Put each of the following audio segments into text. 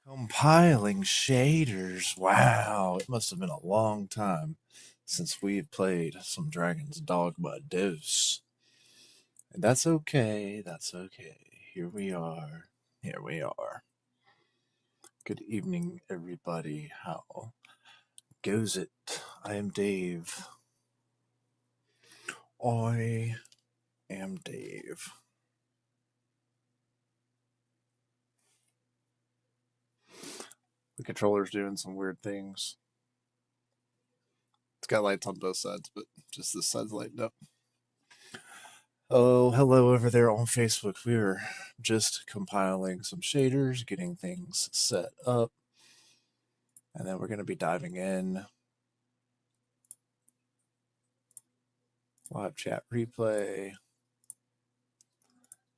Compiling shaders. Wow, it must have been a long time since we've played some Dragon's Dogma Dose. And that's okay, that's okay. Here we are. Here we are. Good evening, everybody. How goes it? I am Dave. I am Dave. The controller's doing some weird things. It's got lights on both sides, but just this side's lighting up. Oh, hello over there on Facebook. We're just compiling some shaders, getting things set up, and then we're going to be diving in. Live chat replay,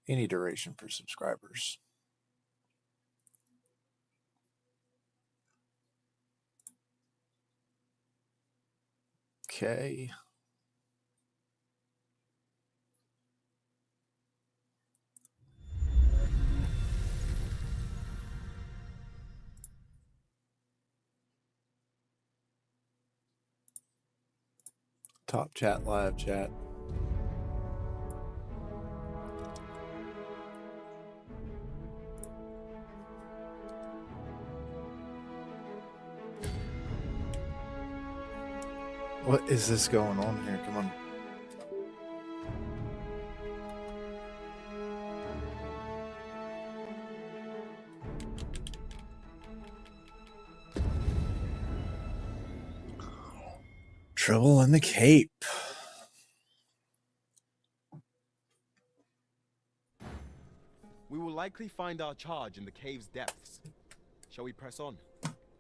any duration for subscribers. Okay. Top chat, live chat. What is this going on here? Come on. Trouble in the Cape. We will likely find our charge in the cave's depths. Shall we press on?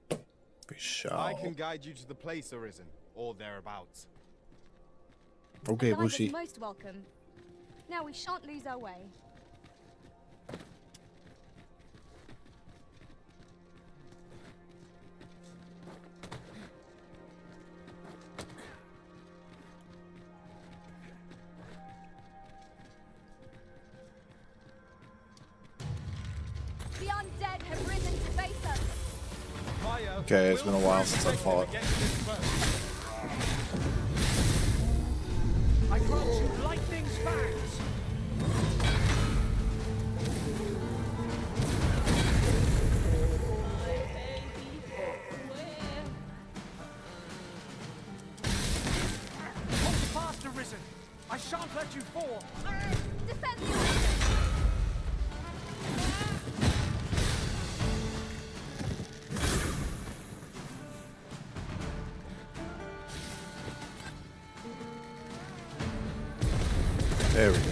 We shall. I can guide you to the place, Arisen, or thereabouts. Okay, Bushi. Bushi. Most welcome. Now we shan't lose our way. The undead have risen to face us. Okay, it's been a while since I fought. I grant you lightning's fangs. Hold fast, Arisen. I shan't let you fall. Defend the Arisen. There we go.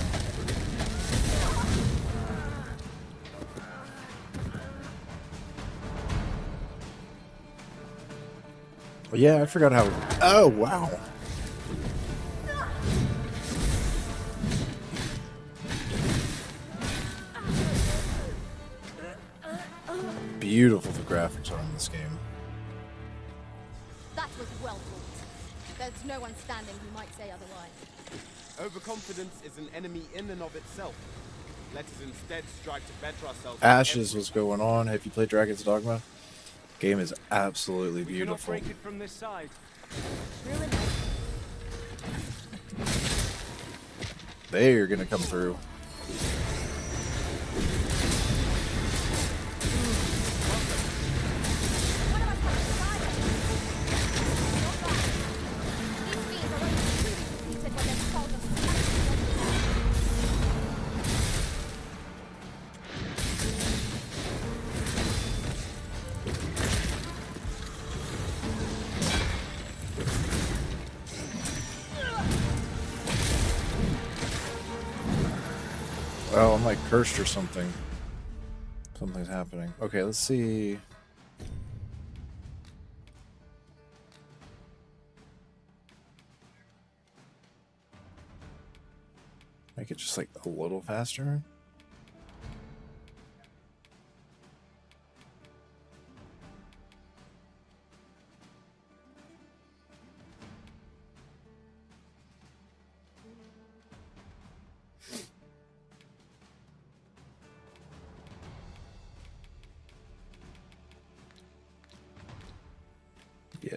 Yeah, I forgot how. Oh, wow. Beautiful the graphics are in this game. That was well fought. There's no one standing who might say otherwise. Overconfidence is an enemy in and of itself. Let us instead strive to better ourselves. Ashes was going on. Have you played Dragon's Dogma? Game is absolutely beautiful. We cannot break it from this side. They're gonna come through. Oh, I'm like cursed or something. Something's happening. Okay, let's see. Make it just like a little faster.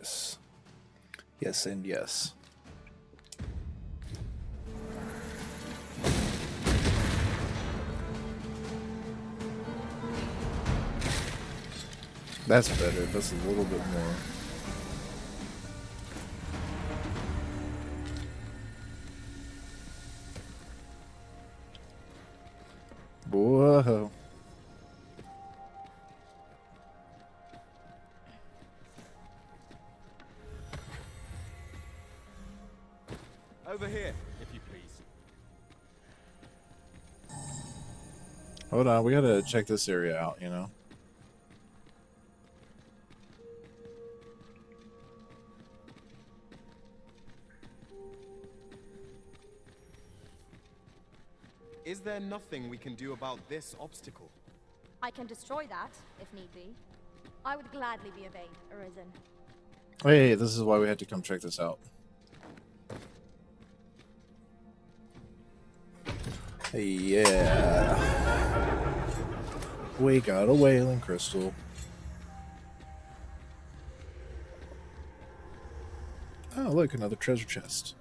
Yes. Yes and yes. That's better. That's a little bit more. Whoa. Over here, if you please. Hold on, we gotta check this area out, you know? Is there nothing we can do about this obstacle? I can destroy that, if need be. I would gladly be of aid, Arisen. Hey, this is why we had to come check this out. Yeah. We got a whaling crystal. Oh, look, another treasure chest.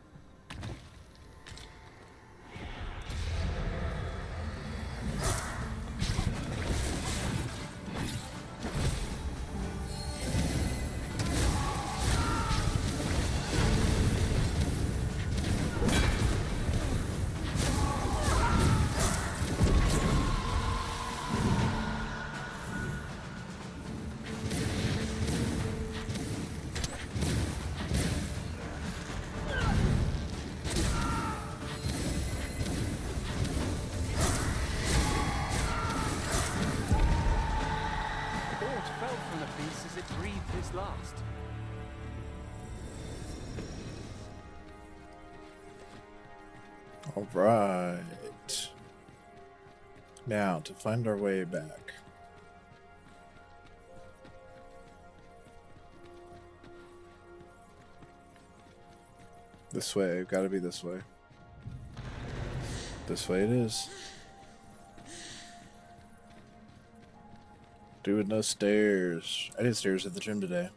Last. All right. Now, to find our way back. This way. Gotta be this way. This way it is. Doing no stairs. I did stairs at the gym today.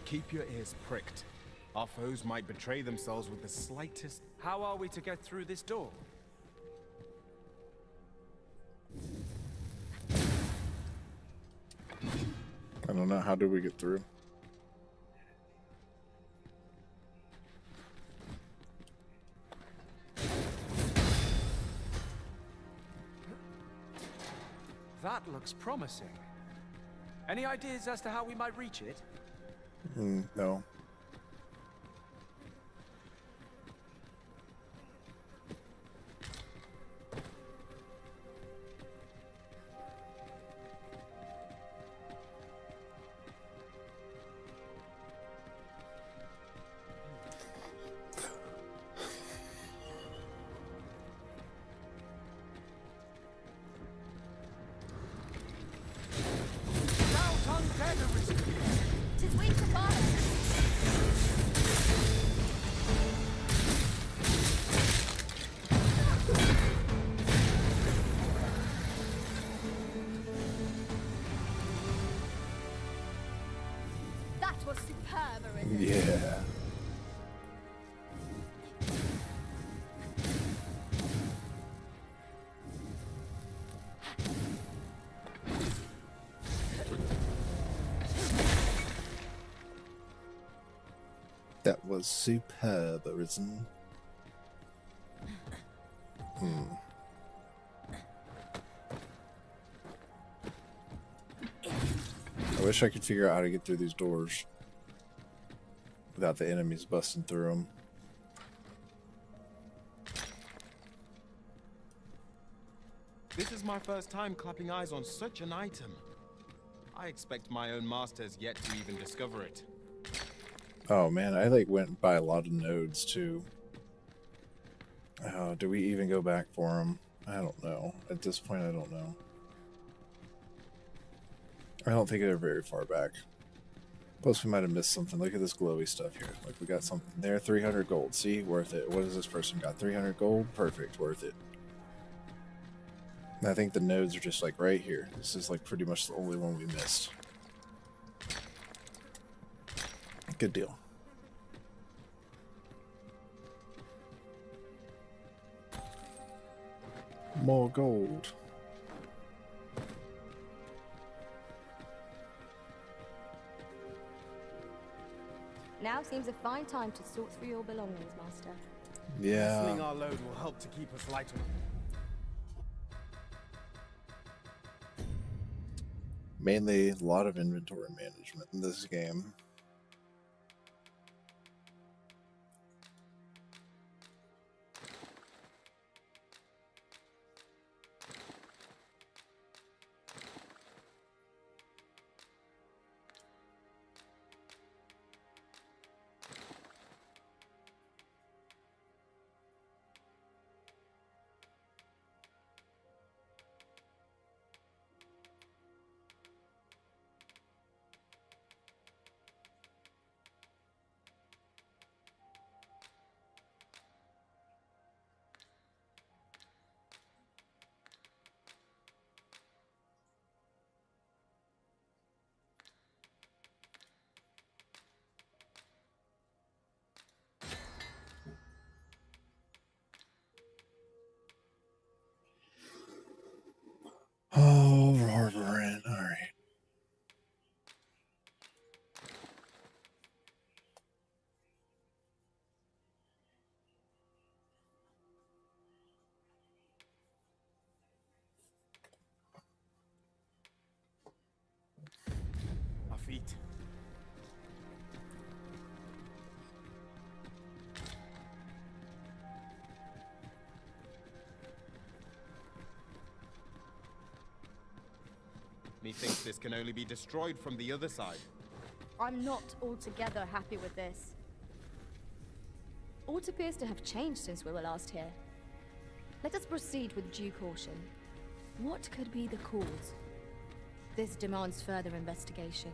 Keep your ears pricked. Our foes might betray themselves with the slightest... How are we to get through this door? I don't know. How do we get through? That looks promising. Any ideas as to how we might reach it? No. Shout undead, Arisen! 'Tis weak to fire. That was superb, Arisen. Yeah. That was superb, Arisen. I wish I could figure out how to get through these doors without the enemies busting through them. This is my first time clapping eyes on such an item. I expect my own master has yet to even discover it. Oh man, I like went by a lot of nodes too. Oh, do we even go back for them? I don't know. At this point, I don't know. I don't think they're very far back. Plus, we might have missed something. Look at this glowy stuff here. Like, we got something there. 300 gold. See? Worth it. What has this person got? 300 gold? Perfect. Worth it. And I think the nodes are just, like, right here. This is, like, pretty much the only one we missed. Good deal. More gold. Now seems a fine time to sort through your belongings, Master. Yeah. Lessening our load will help to keep us lighter. Mainly a lot of inventory management in this game. Oh, Arisen. All right. Our feet. Methinks this can only be destroyed from the other side. I'm not altogether happy with this. Aught appears to have changed since we were last here. Let us proceed with due caution. What could be the cause? This demands further investigation.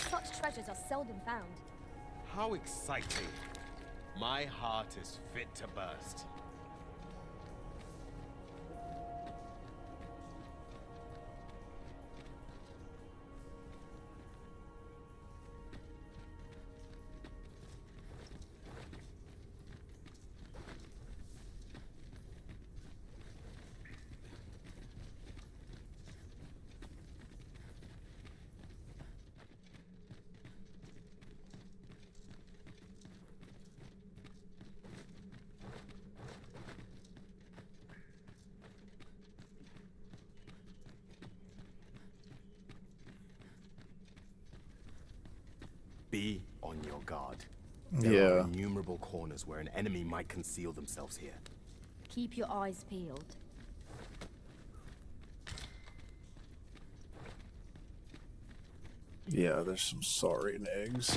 Such treasures are seldom found. How exciting. My heart is fit to burst. Be on your guard. There are innumerable corners where an enemy might conceal themselves here. Keep your eyes peeled. Yeah, there's some saurian eggs.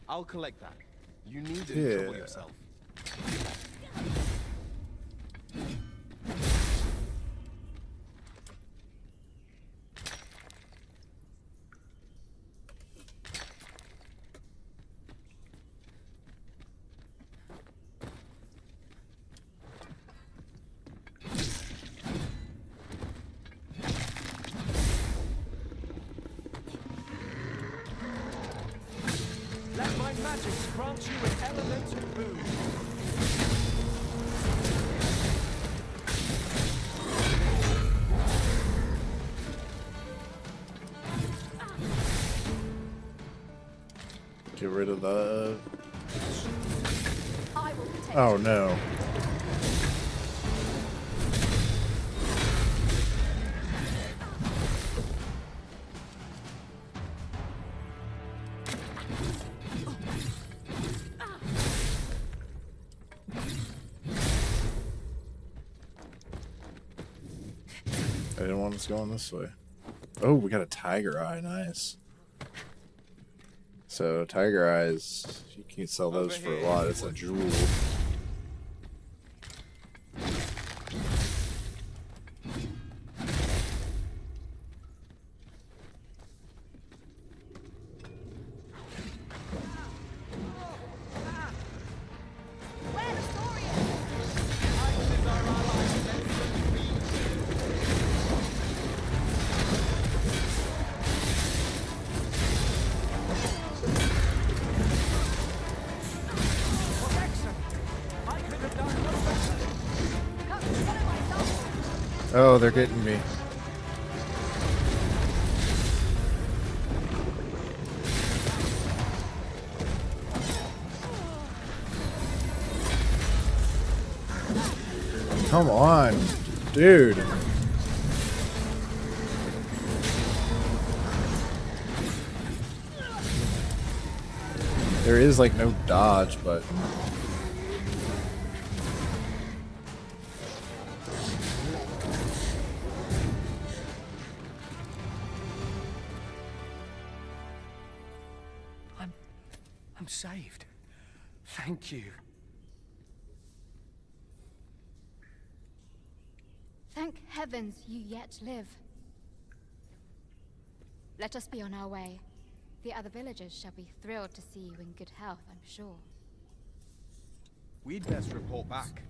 I'll collect that. You need to trouble yourself. Let my magic grant you an elemental boon. Get rid of the... I will protect Oh you. no. I didn't want us going this way. Oh, we got a tiger eye. Nice. So, tiger eyes, you can sell those for a lot. It's a jewel. Where the story is? Come, follow my example. Oh, they're getting me. Come on, dude. There is like no dodge button. I'm saved. Thank you. Thank heavens you yet live. Let us be on our way. The other villagers shall be thrilled to see you in good health, I'm sure. We'd best report back.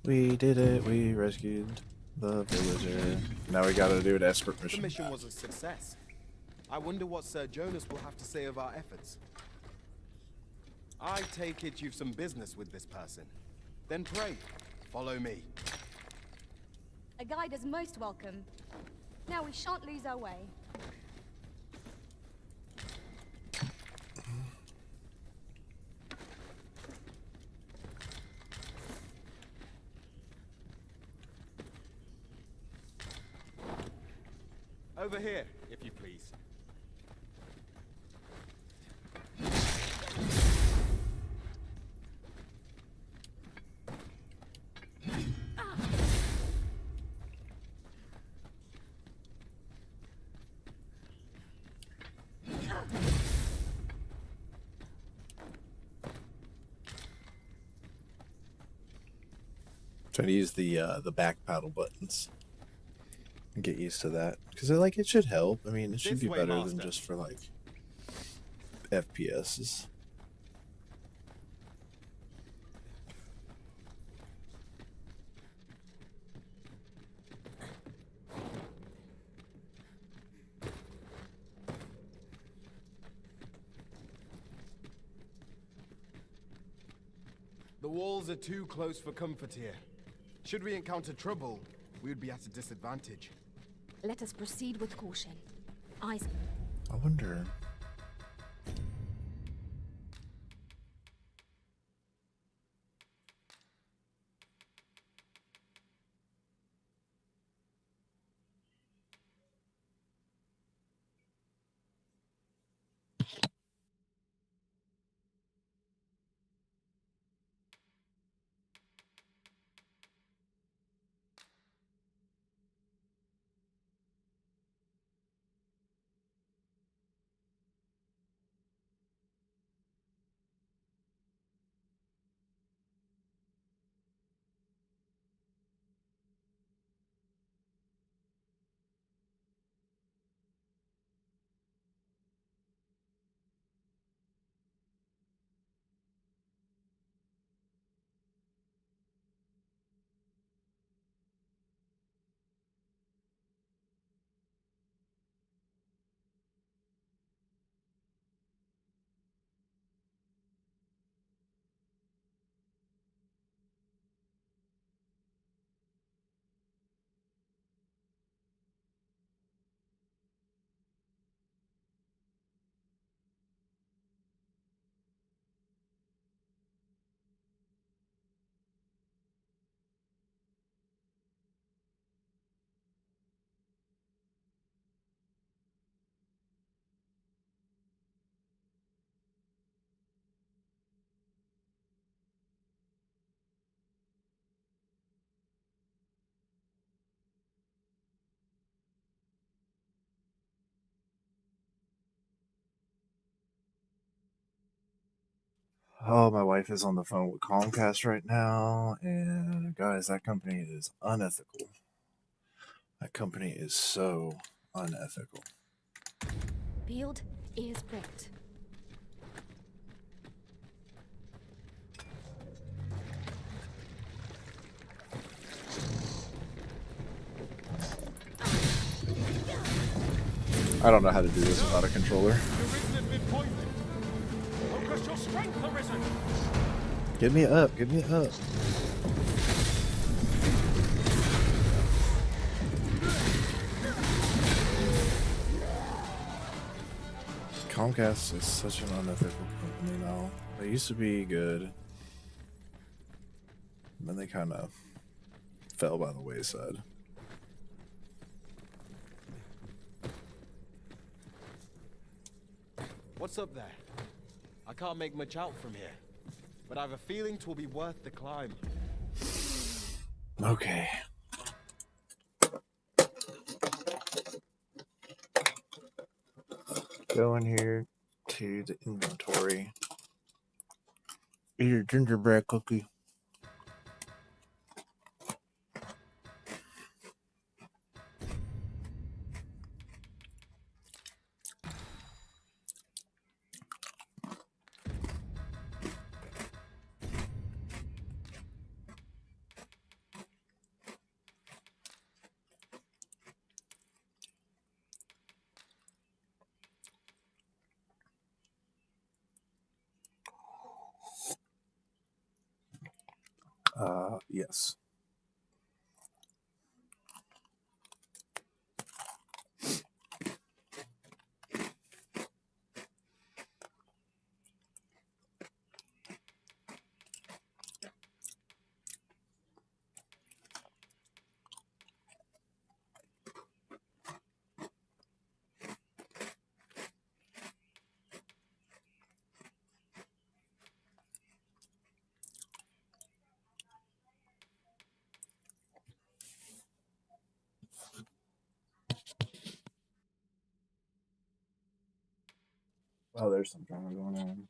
We did it. We rescued the villager. Now we gotta do an escort The mission. mission was a success. I wonder what Sir Jonas will have to say of our efforts. I take it you've some business with this person. Then pray, follow me. A guide is most welcome. Now we shan't lose our way. Over here, if you please. Try to use the back paddle buttons and get used to that because it should help. I mean, it should This be way, better than Master. just for like FPSs. The walls are too close for comfort here. Should we encounter trouble, we would be at a disadvantage. Let us proceed with caution. Eyes. I wonder. Oh, my wife is on the phone with Comcast right now, and guys, that company is unethical. That company is so unethical. Peeled, ears pricked. I don't know how to do this without a controller. Arisen has been poisoned. Focus your strength, Arisen! Get me up, get me up. Comcast is such an unethical company now. They used to be good. Then they kind of fell by the wayside. What's up there? I can't make much out from here, but I have a feeling 'twill be worth the climb. Okay. Go in here to the inventory. Eat your gingerbread cookie. Yes. Oh, there's some drama going on.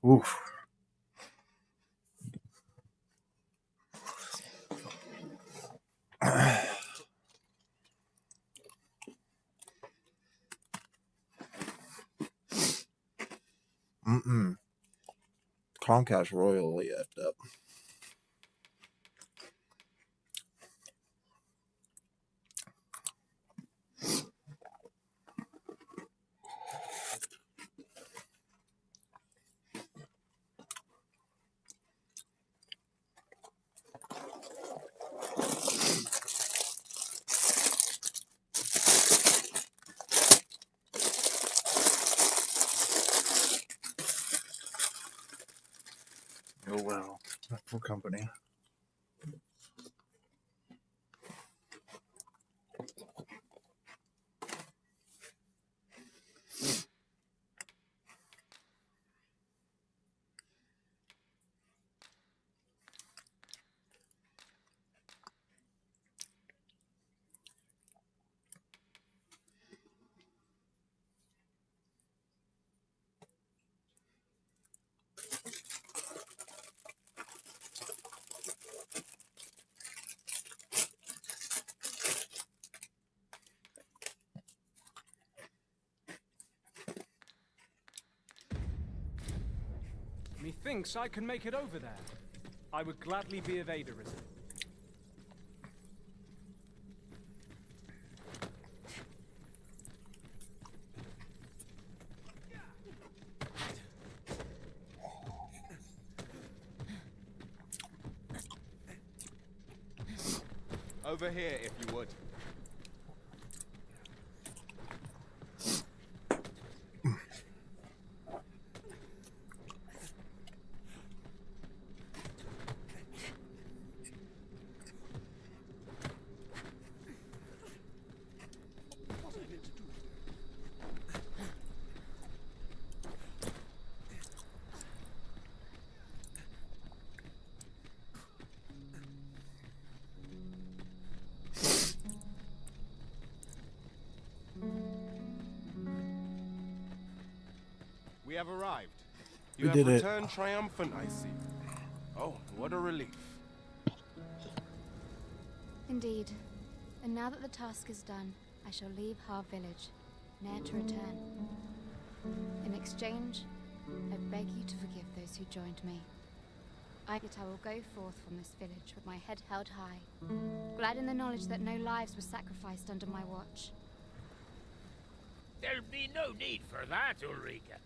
Oof. Comcast royally effed up. Oh well, that poor company. Methinks I can make it over there. I would gladly be of aid, Arisen. Over here, if you would. We have arrived. We You did have it. returned triumphant, I see. Oh, what a relief. Indeed. And now that the task is done, I shall leave Har village, ne'er to return. In exchange, I beg you to forgive those who joined me. I will go forth from this village with my head held high, glad in the knowledge that no lives were sacrificed under my watch. There'll be no need for that, Ulrika.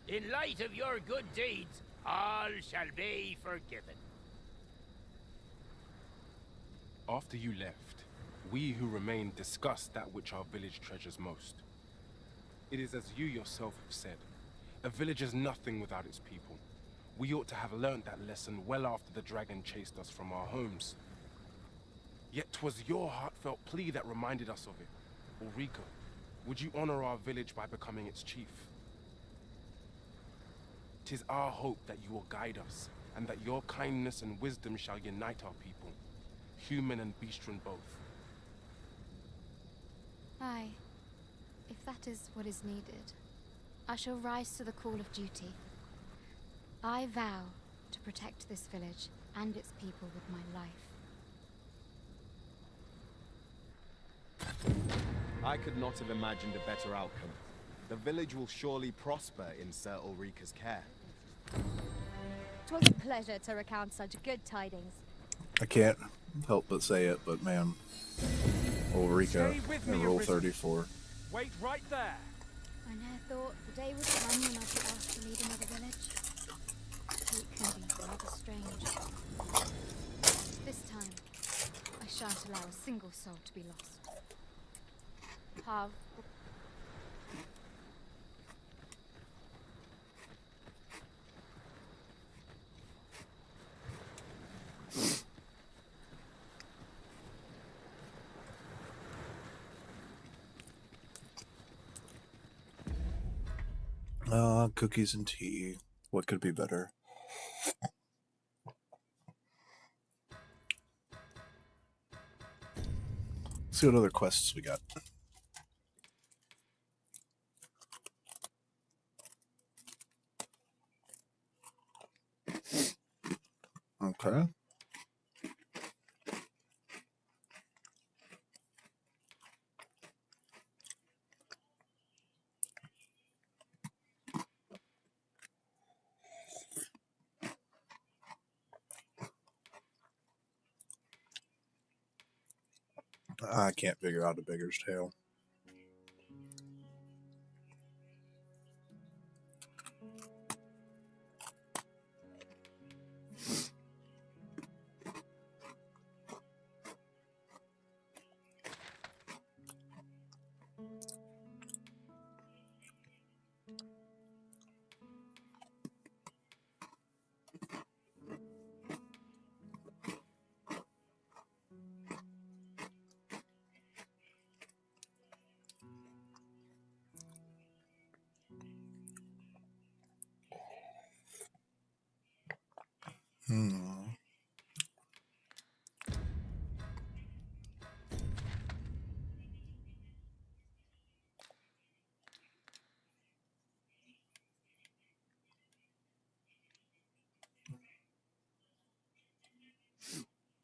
In light of your good deeds, all shall be forgiven. After you left, we who remained discussed that which our village treasures most. It is as you yourself have said, a village is nothing without its people. We ought to have learnt that lesson well after the dragon chased us from our homes. Yet 'twas your heartfelt plea that reminded us of it. Ulrika, would you honor our village by becoming its chief? 'Tis our hope that you will guide us, and that your kindness and wisdom shall unite our people, human and bestian both. Aye, if that is what is needed, I shall rise to the call of duty. I vow to protect this village and its people with my life. I could not have imagined a better outcome. The village will surely prosper in Sir Ulrika's care. 'Twas a pleasure to recount such good tidings. I can't help but say it, but man, Ulrika Stay with me, in Rule Arisen. 34. Wait right there. I ne'er thought the day would come when I'd be asked to lead another village. Fate can be rather strange. This time, I shan't allow a single soul to be lost. Have. Cookies and tea. What could be better? See what other quests we got. Okay. I can't figure out a beggar's tale.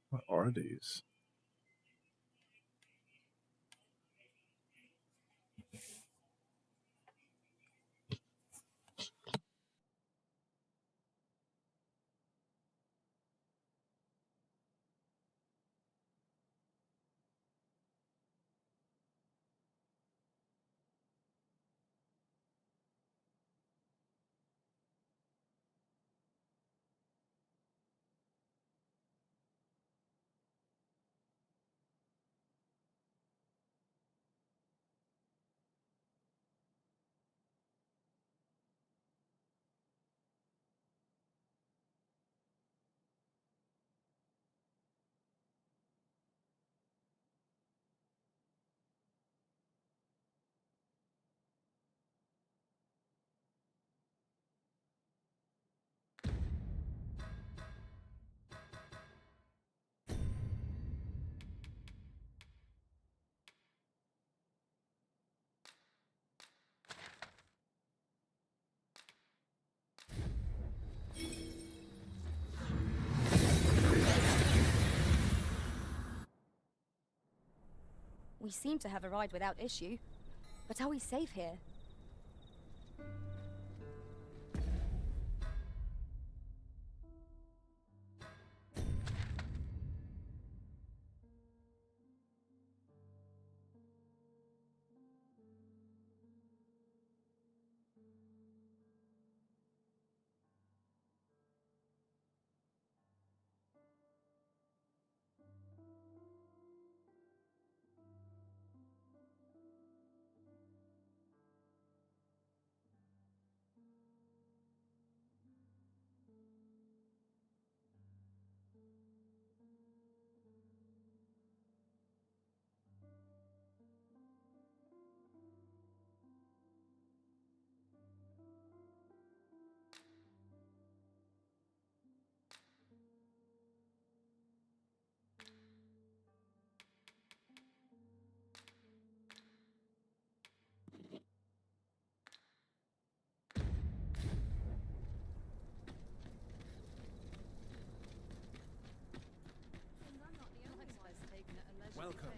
What are these? We seem to have arrived without issue. But are we safe here? Welcome.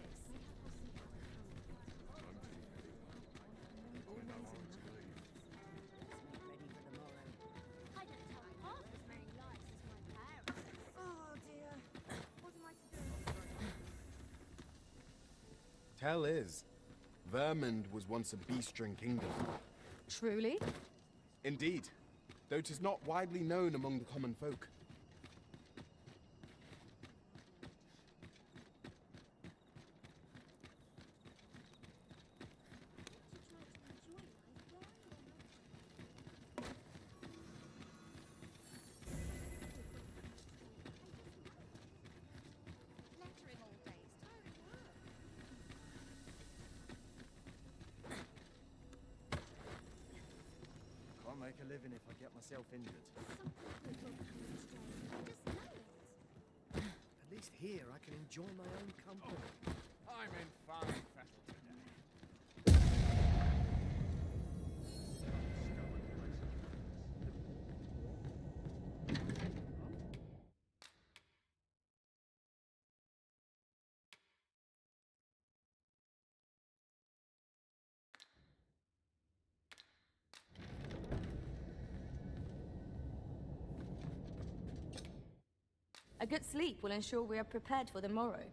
Tell is, Vermund was once a beast-ring kingdom. Truly? Indeed, though 'tis not widely known among the common folk. Can't make a living if I get myself injured. At least here I can enjoy my own company. I'm in fine fettle today. A good sleep will ensure we are prepared for the morrow.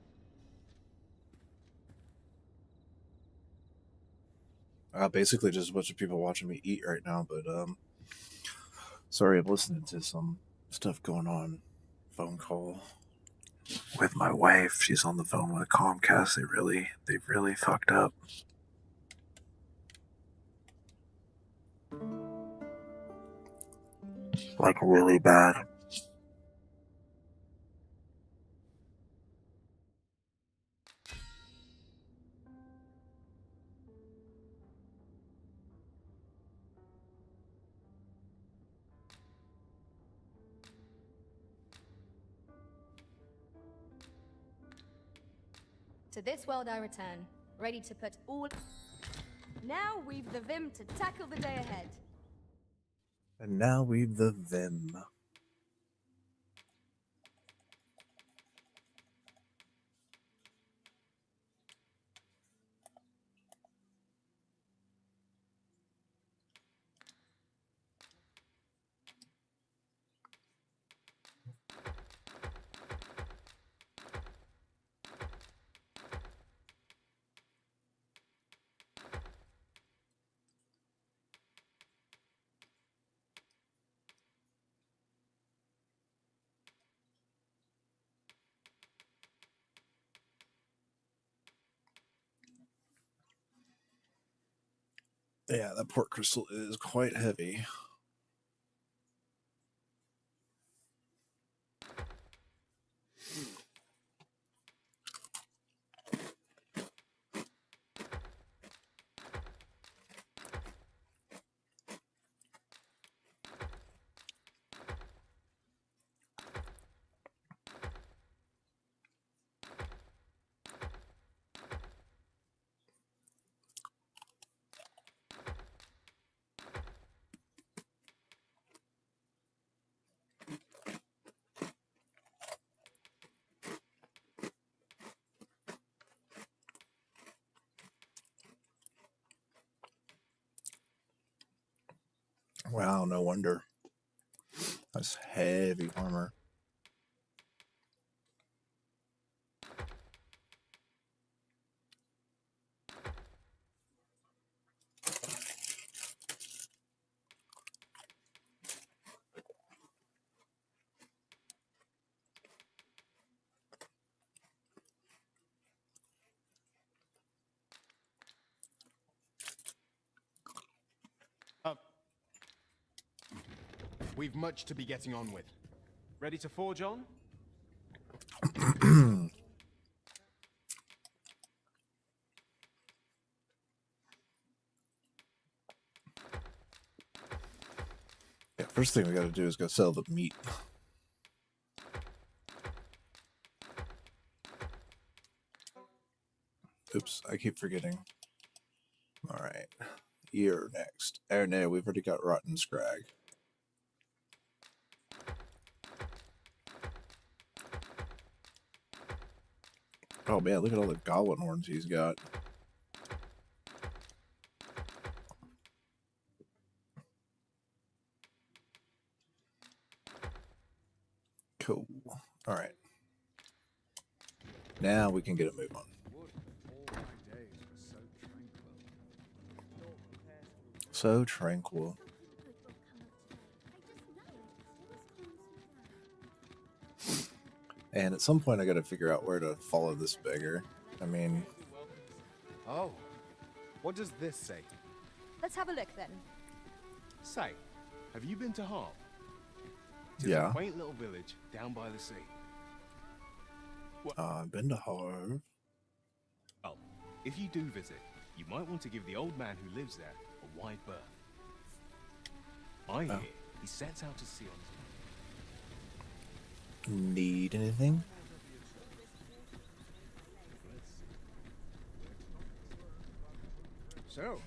Basically just a bunch of people watching me eat right now, but sorry, I'm listening to some stuff going on. Phone call with my wife. She's on the phone with Comcast. They really fucked up. Like really bad. To this world I return, ready to put all... Now we've the vim to tackle the day ahead. And now we've the Vim. Yeah, that port crystal is quite heavy. Wow, no wonder. That's heavy armor. We've much to be getting on with. Ready to forge on? Yeah, first thing we gotta do is go sell the meat. Oops, I keep forgetting. Alright. You're next. Oh no, we've already got rotten scrag. Oh man, look at all the goblin horns he's got. Cool. Alright. Now we can get a move on. So tranquil. And at some point I gotta figure out where to follow this beggar. I mean... Oh. What does this say? Let's have a look then. Say, have you been to Harp? It's Yeah. a quaint little village down by the sea. I've been to Harv. Well, if you do visit, you might want to give the old man who lives there a wide berth. I hear he sets out to sea on Need anything? So,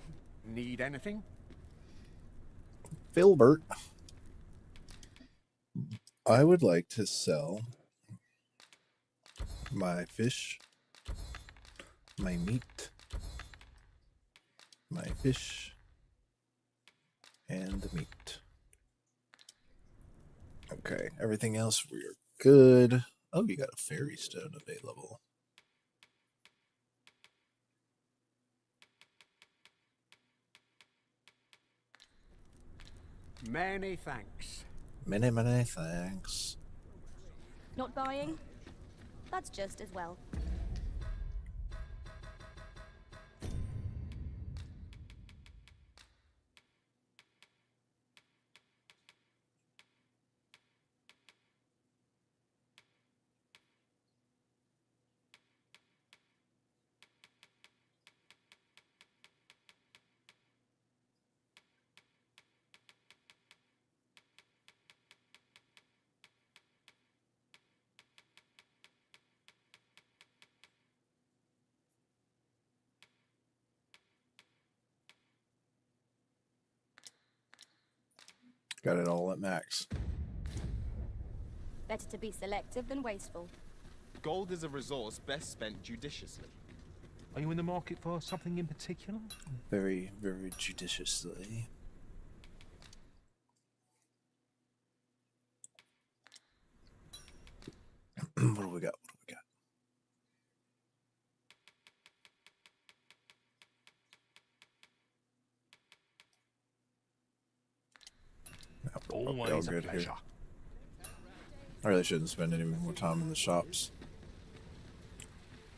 need anything? Filbert. I would like to sell my fish, my meat, my fish, and the meat. Okay, everything else we are good. Oh, you got a fairy stone available. Many thanks. Many, many thanks. Not buying? That's just as well. Got it all at max. Better to be selective than wasteful. Gold is a resource best spent judiciously. Are you in the market for something in particular? Very, very judiciously. What do we got? What do we got? Always a good pleasure. here. I really shouldn't spend any more time in the shops.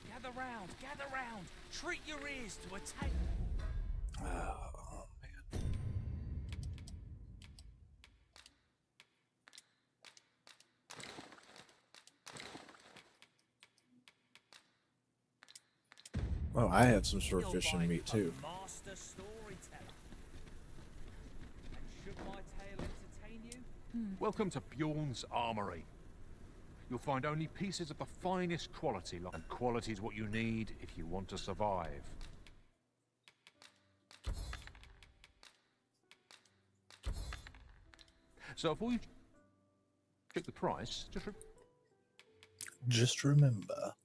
Gather round, gather round. Treat your ears to a tale. Oh, man. Well, I have some sort of fish and meat too. Master storyteller. And should my tale entertain you? Welcome to Bjorn's Armory. You'll find only pieces of the finest quality, and quality is what you need if you want to survive. So before you check the price, Just remember.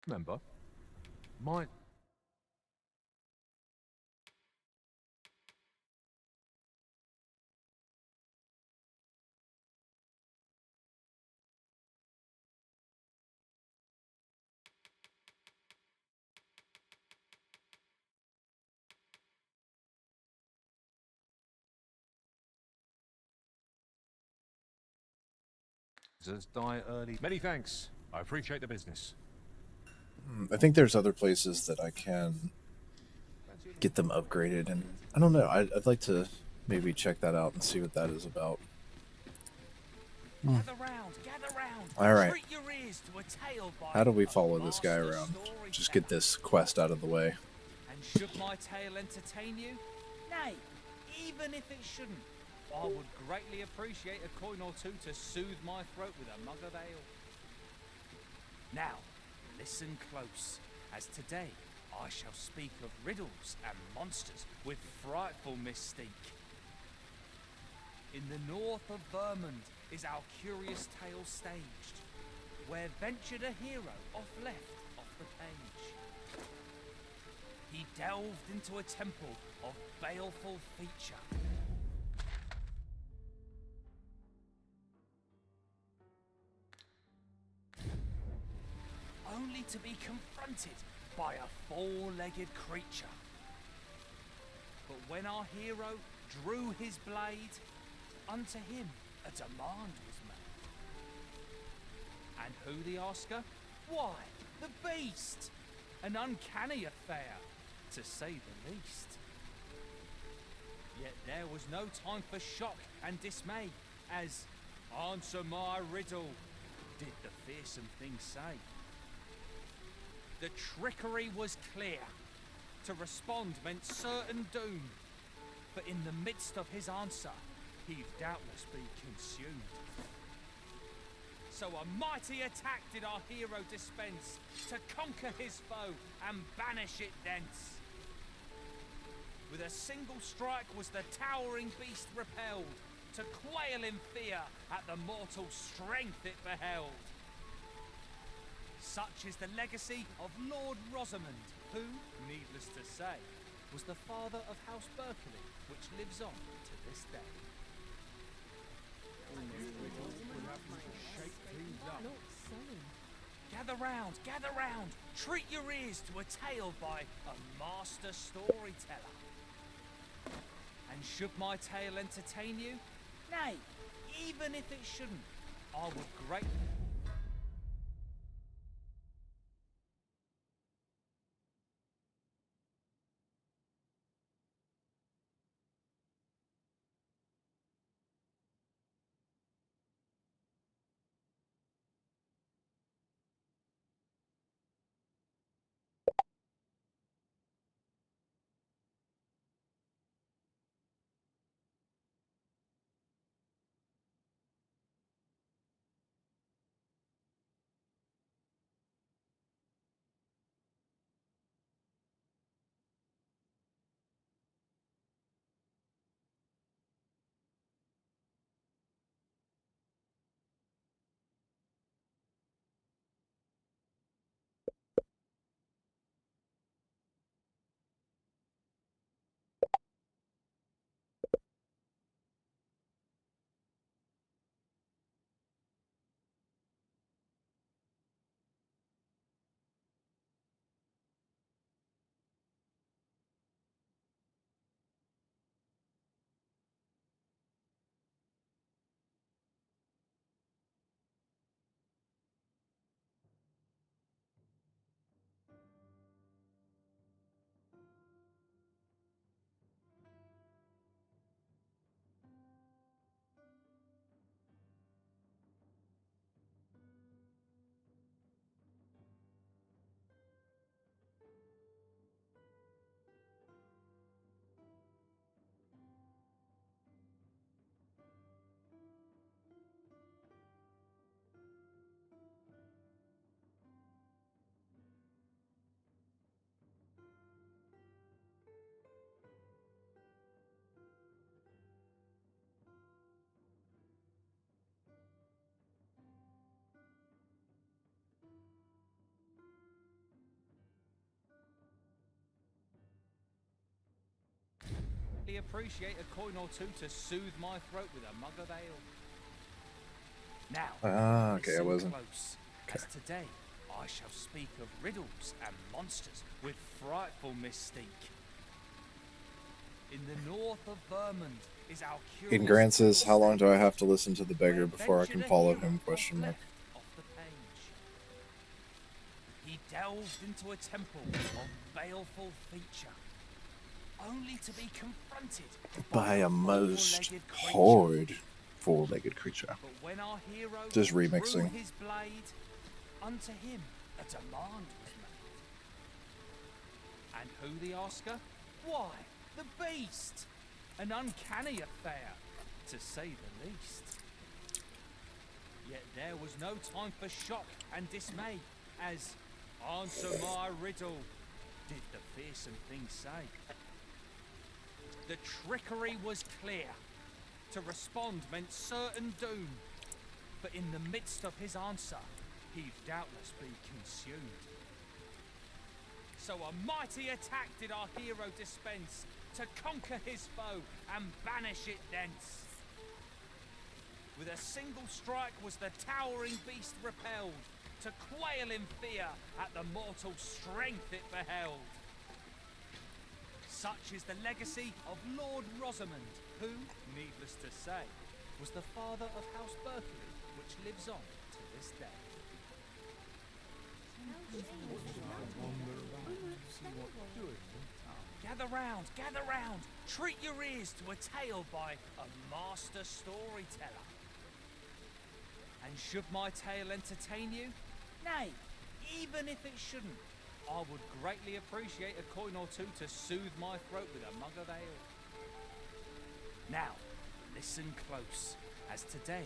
Remember, my... die early. Many thanks. I appreciate the business. I think there's other places that I can get them upgraded, and I don't know. I'd like to maybe check that out and see what that is about. Gather round, gather round. All right. Treat your ears to a tale by How do we a follow this guy master around? storyteller. Just get this quest out of the way. And should my tale entertain you? Nay, even if it shouldn't, I would greatly appreciate a coin or two to soothe my throat with a mug of ale. Now, listen close, as today I shall speak of riddles and monsters with frightful mystique. In the north of Vermund is our curious tale staged, where ventured a hero off the page. He delved into a temple of baleful feature. Only to be confronted by a four-legged creature. But when our hero drew his blade, unto him a demand was made. And who the asker? Why, the beast! An uncanny affair, to say the least. Yet there was no time for shock and dismay, as, "Answer my riddle," did the fearsome thing say. The trickery was clear. To respond meant certain doom. But in the midst of his answer, he'd doubtless be consumed. So a mighty attack did our hero dispense, to conquer his foe and banish it thence. With a single strike was the towering beast repelled, to quail in fear at the mortal strength it beheld. Such is the legacy of Lord Rosamond, who, needless to say, was the father of House Berkeley, which lives on to this day. Gather round, treat your ears to a tale by a master storyteller. And should my tale entertain you? Nay, even if it shouldn't, I would greatly... greatly appreciate a coin or two to soothe my throat with a mug of ale. Now, okay, I listen wasn't. close, as today I shall speak of riddles and monsters with frightful mystique. In the north of Vermont is our In curious Gransys, how tale long do I have stage, to listen to the beggar where before I ventured can a follow hero him? Question mark. left off the page. He delved into a temple of baleful feature, only to be confronted By a most four-legged creature. horrid four-legged creature. But when our hero Just drew remixing. his blade, unto him a demand was made. And who the asker? Why, the beast! An uncanny affair, to say the least. Yet there was no time for shock and dismay, as answer my riddle, did the fearsome thing say. The trickery was clear. To respond meant certain doom. But in the midst of his answer, he'd doubtless be consumed. So a mighty attack did our hero dispense, to conquer his foe and banish it thence. With a single strike was the towering beast repelled, to quail in fear at the mortal strength it beheld. Such is the legacy of Lord Rosamond, who, needless to say, was the father of House Berkeley, which lives on to this day. Gather round, treat your ears to a tale by a master storyteller. And should my tale entertain you? Nay, even if it shouldn't, I would greatly appreciate a coin or two to soothe my throat with a mug of ale. Now, listen close, as today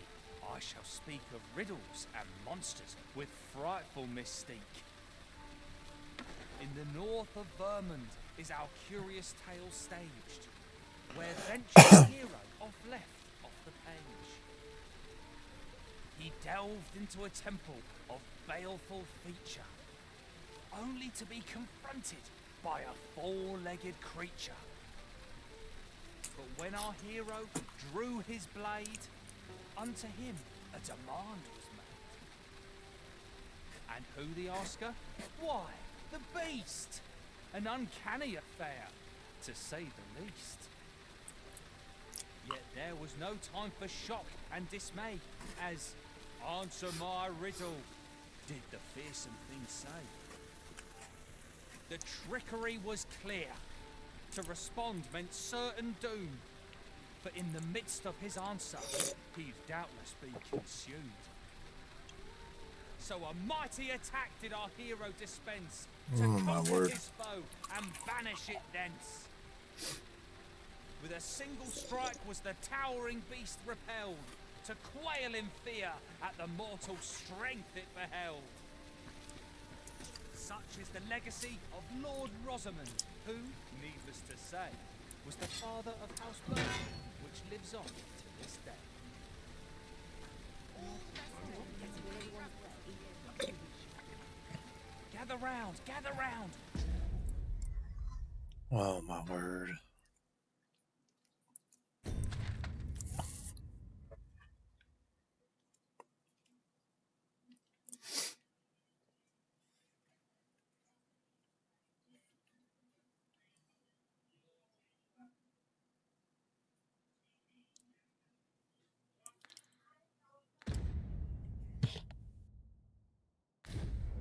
I shall speak of riddles and monsters with frightful mystique. In the north of Vermont is our curious tale staged, where ventured a hero left off the page. He delved into a temple of baleful feature, only to be confronted by a four-legged creature. But when our hero drew his blade, unto him a demand was made. And who the asker? Why, the beast! An uncanny affair, to say the least. Yet there was no time for shock and dismay, as answer my riddle, did the fearsome thing say. The trickery was clear. To respond meant certain doom. For in the midst of his answer, he'd doubtless be consumed. So a mighty attack did our hero dispense, to conquer his foe and banish it thence. With a single strike was the towering beast repelled, to quail in fear at the mortal strength it beheld. Such is the legacy of Lord Rosamond, who, needless to say, was the father of House Berkeley, which lives on to this day. Gather round! Oh my word.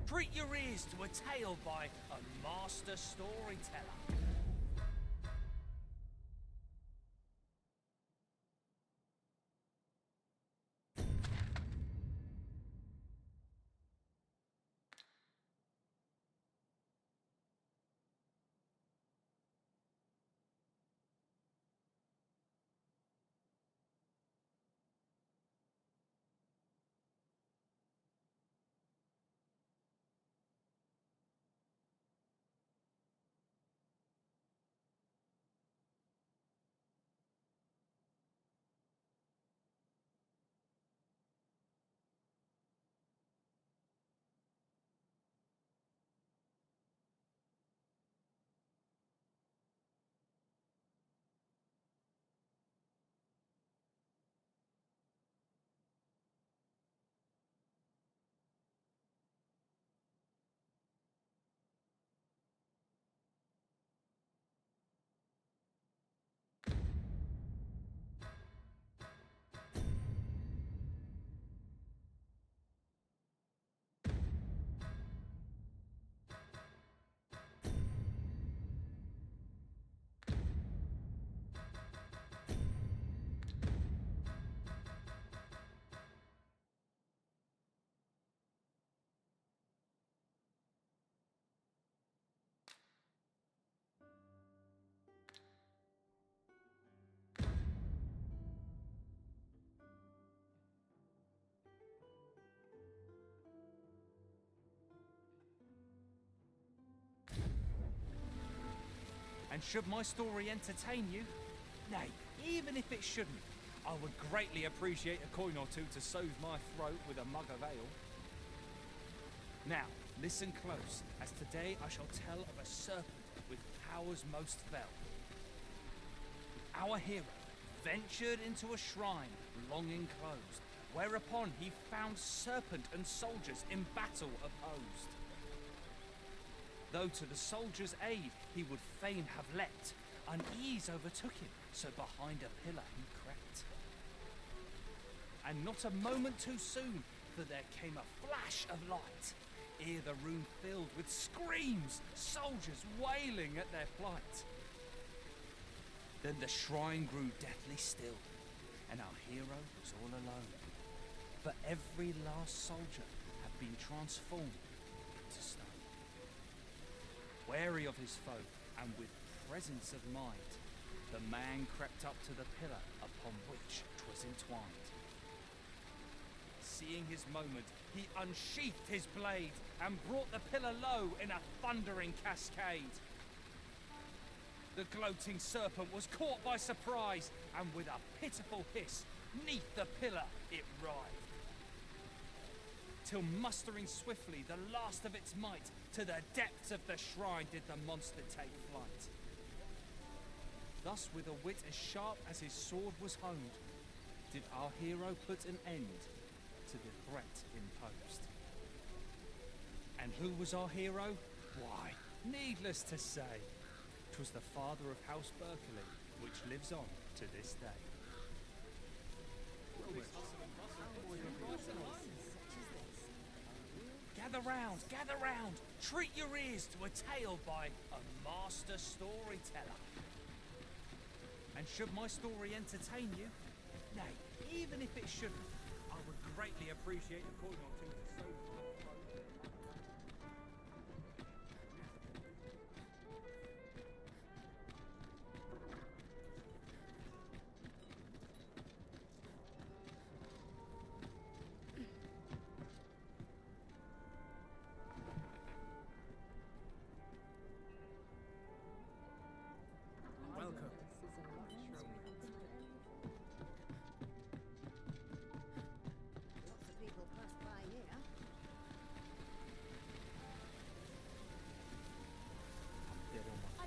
Treat your ears to a tale by a master storyteller. And should my story entertain you, nay, even if it shouldn't, I would greatly appreciate a coin or two to soothe my throat with a mug of ale. Now, listen close, as today I shall tell of a serpent with powers most fell. Our hero ventured into a shrine long enclosed, whereupon he found serpent and soldiers in battle opposed. Though to the soldiers' aid he would fain have leapt, unease overtook him, so behind a pillar he crept. And not a moment too soon, for there came a flash of light, ere the room filled with screams, soldiers wailing at their plight. Then the shrine grew deathly still, and our hero was all alone, for every last soldier had been transformed to stone. Wary of his foe, and with presence of mind, the man crept up to the pillar upon which 'twas entwined. Seeing his moment, he unsheathed his blade, and brought the pillar low in a thundering cascade. The gloating serpent was caught by surprise, and with a pitiful hiss, 'neath the pillar it writhed. Till mustering swiftly the last of its might, to the depths of the shrine did the monster take flight. Thus, with a wit as sharp as his sword was honed, did our hero put an end to the threat imposed. And who was our hero? Why, needless to say, 'twas the father of House Berkeley, which lives on to this day. Gather round, treat your ears to a tale by a master storyteller. And should my story entertain you, nay, even if it shouldn't, I would greatly appreciate a coin or two to soothe my throat.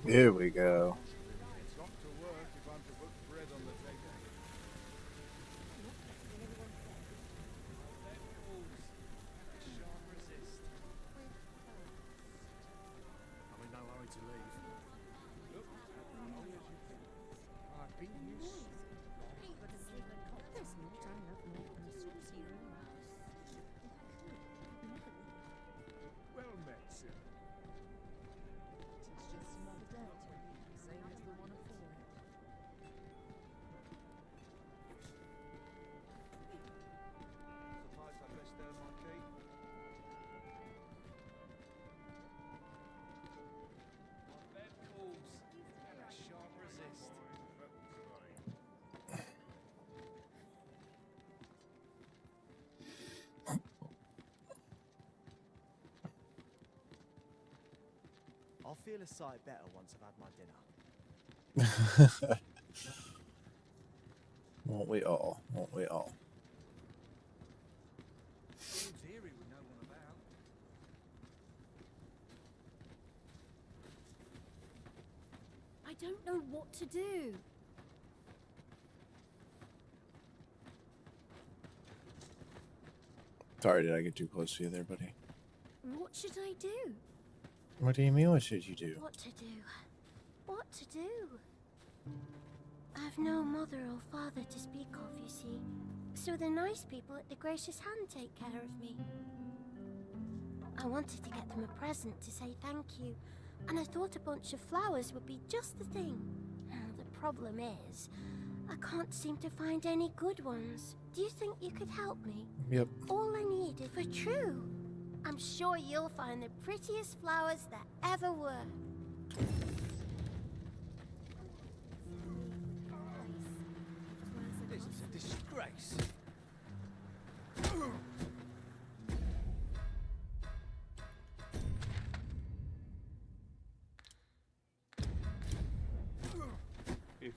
Here we go. It's not to work if I'm to put bread on the table. I'm in no hurry to leave. Look, as long as you can. I've been used. Well met, sir. Suppose I best earn my keep. My bed calls, and I shan't resist. I'll feel a sight better once I've had my dinner. Won't we all? Won't we all? Seems eerie with no one about. I don't know what to do. Sorry, did I get too close to you there, buddy? What should I do? What do you mean, what should you do? What to do? What to do? I've no mother or father to speak of, you see. So the nice people at the Gracious Hand take care of me. I wanted to get them a present to say thank you, and I thought a bunch of flowers would be just the thing. The problem is, I can't seem to find any good ones. Do you think you could help me? Yep. All I need is for true. I'm sure you'll find the prettiest flowers that ever were. This is a disgrace.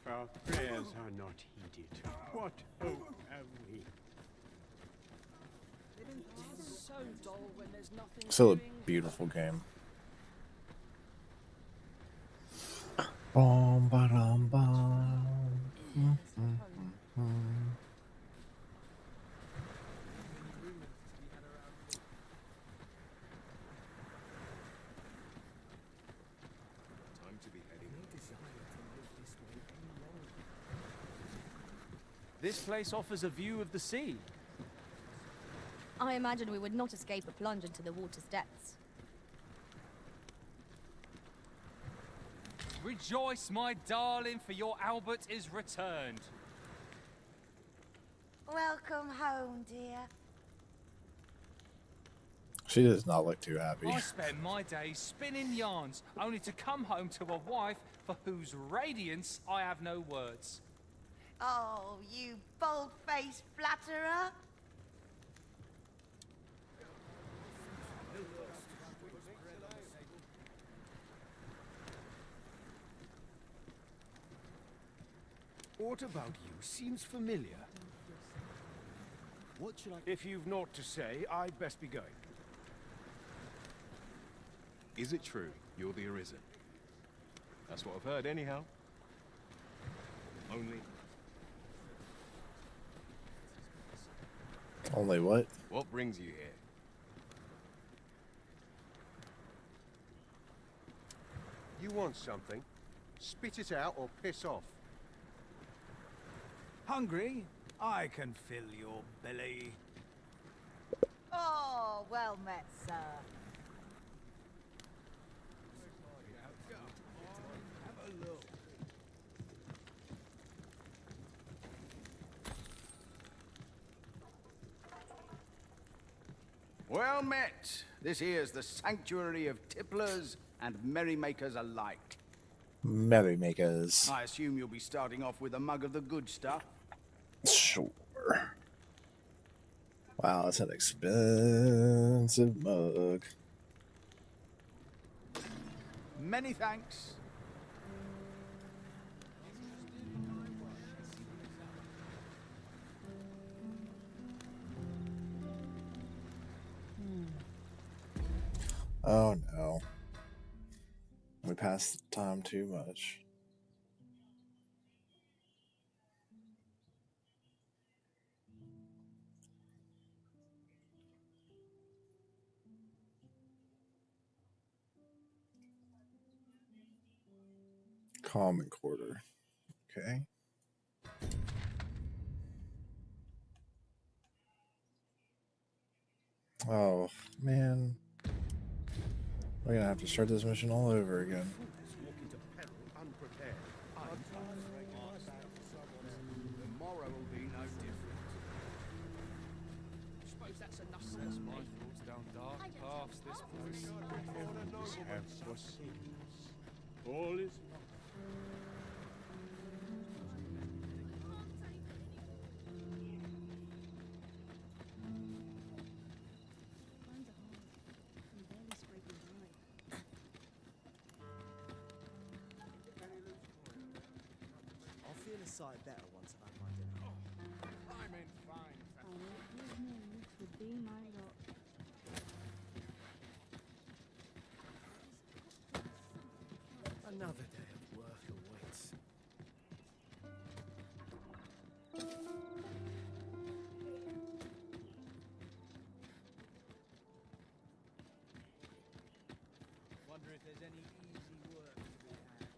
Our prayers are not heeded. What hope have we? It's so dull when there's nothing Still a doing. beautiful game. Bom, ba-dum, bum. Time to be heading. This place offers a view of the sea. I imagine we would not escape a plunge into the water's depths. Rejoice, my darling, for your Albert is returned. Welcome home, dear. She does not look too happy. I spend my days spinning yarns, only to come home to a wife for whose radiance I have no words. Oh, you bold-faced flatterer. What about you seems familiar. What should I... If you've naught to say, I'd best be going. Is it true you're the Arisen? That's what I've heard anyhow. Only... Only what? What brings you here? You want something? Spit it out or piss off. Hungry? I can fill your belly. Oh, well met, sir. Well met. This here's the sanctuary of tipplers and merrymakers alike. Merrymakers. I assume you'll be starting off with a mug of the good stuff. Sure. Wow, that's an expensive mug. Many thanks. Oh no. We passed the time too much. Common quarter. Okay. Oh, man. We're gonna have to start this mission all over again. Walk into peril unprepared. The morrow will be no different. Suppose that's enough sense, my thoughts down dark paths this place. Have forsaken us. All is lost. I'll feel a sight better once I've had my dinner. I'm in fine. Would be my lot. Another day of work awaits. Wonder if there's any easy work to be had.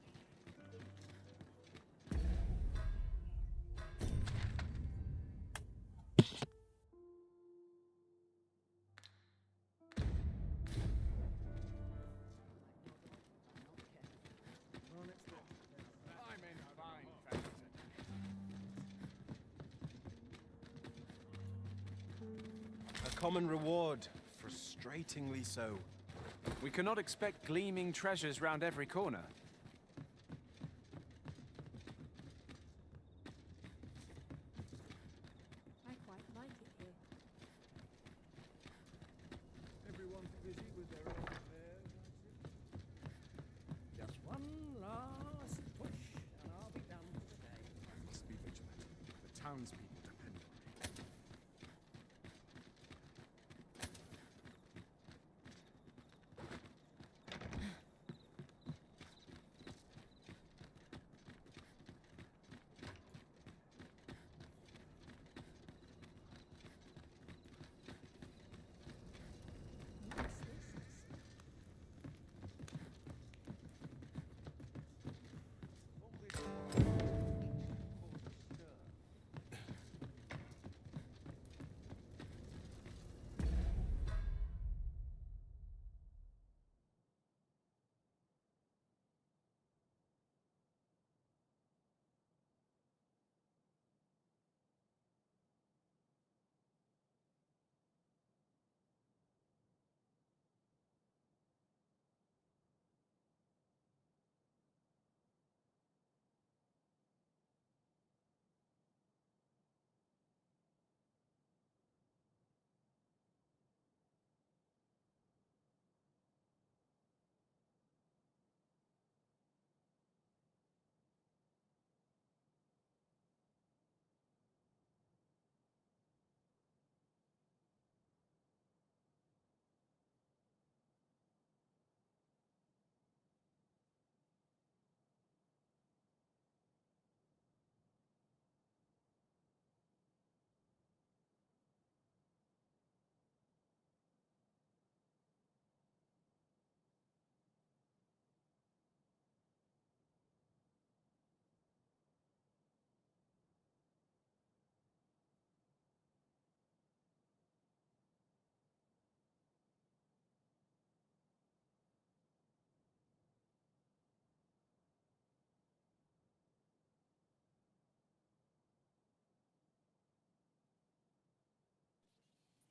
I'm in fine fashion. A common reward, frustratingly so. We cannot expect gleaming treasures round every corner. I quite like it here. Everyone's busy with their own affairs, I see. Just one last push, and I'll be done for the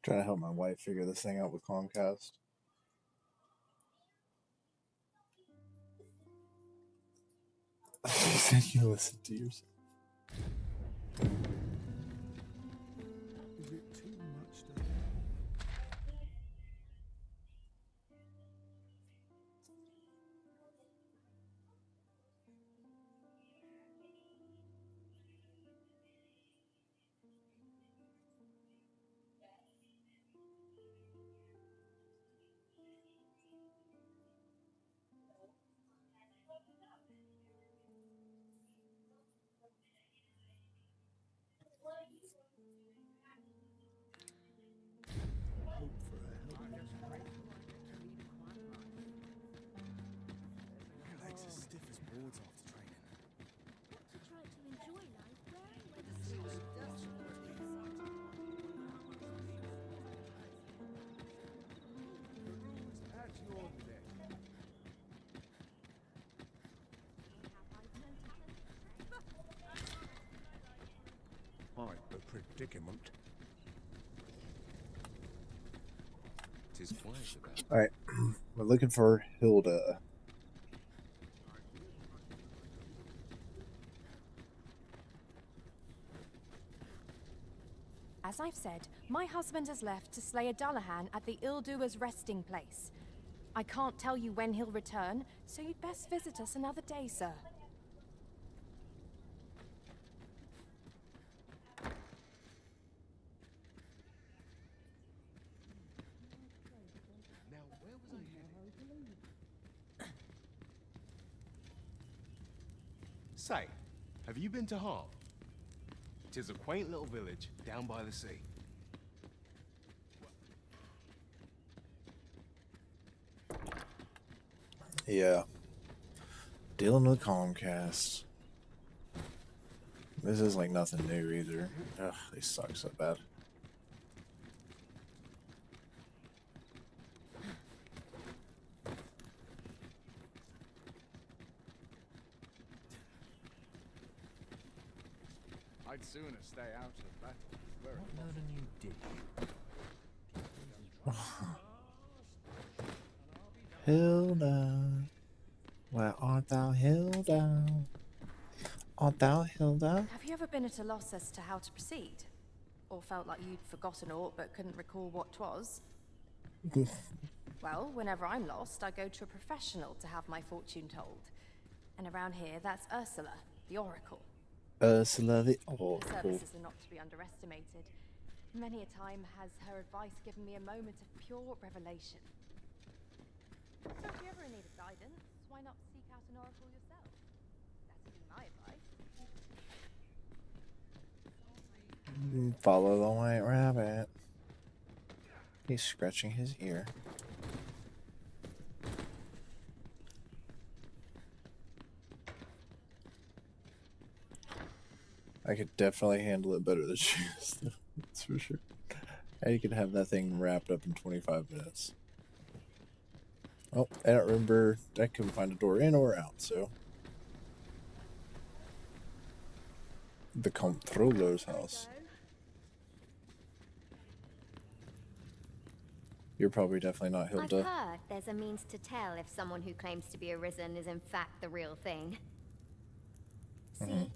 Trying to help my wife figure this thing out with Comcast. She said you listen to yourself. Is it too much to... Hope for a healthy... My legs are stiff as boards after training. Got to try to enjoy life where the sun does At your neck. Quite a predicament. Tis quiet about. Alright, we're looking for Hilda. As I've said, my husband has left to slay a Dullahan at the Ill-Doer's resting place. I can't tell you when he'll return, so you'd best visit us another day, sir. Now, where was I headed? Say, have you been to Hart? 'Tis a quaint little village down by the sea. Yeah. Dealing with Comcast. This is like nothing new either. Ugh, they suck so bad. I'd sooner stay out of battle. What learning you did? Hilda, where art thou, Hilda? Art thou, Hilda? Have you ever been at a loss as to how to proceed? Or felt like you'd forgotten aught but couldn't recall what 'twas? Well, whenever I'm lost, I go to a professional to have my fortune told. And around here, that's Ursula, the Oracle. Ursula the Her Oracle. services are not to be underestimated. Many a time has her advice given me a moment of pure revelation. So if you're ever in need of guidance, why not seek out an oracle yourself? That would be my advice. Follow the white rabbit. He's scratching his ear. I could definitely handle it better than she is, though. That's for sure. I could have that thing wrapped up in 25 minutes. Oh, I don't remember. I couldn't find a door in or out, so. The controller's house. You're probably definitely not Hilda. I've heard there's a means to tell if someone who claims to be Arisen is in fact the real thing. See,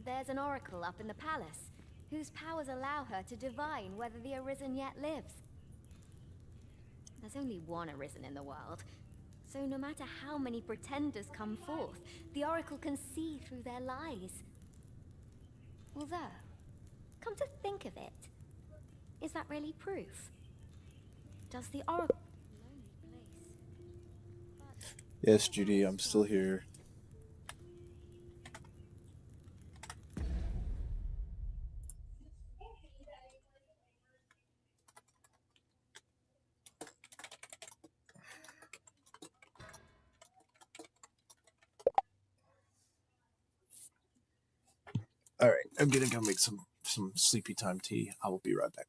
there's an oracle up in the palace, whose powers allow her to divine whether the Arisen yet lives. There's only one Arisen in the world, so no matter how many pretenders come forth, the oracle can see through their lies. Although, come to think of it, is that really proof? Does the oracle... Yes, Judy, I'm still here. All right, I'm gonna go make some sleepy time tea. I will be right back.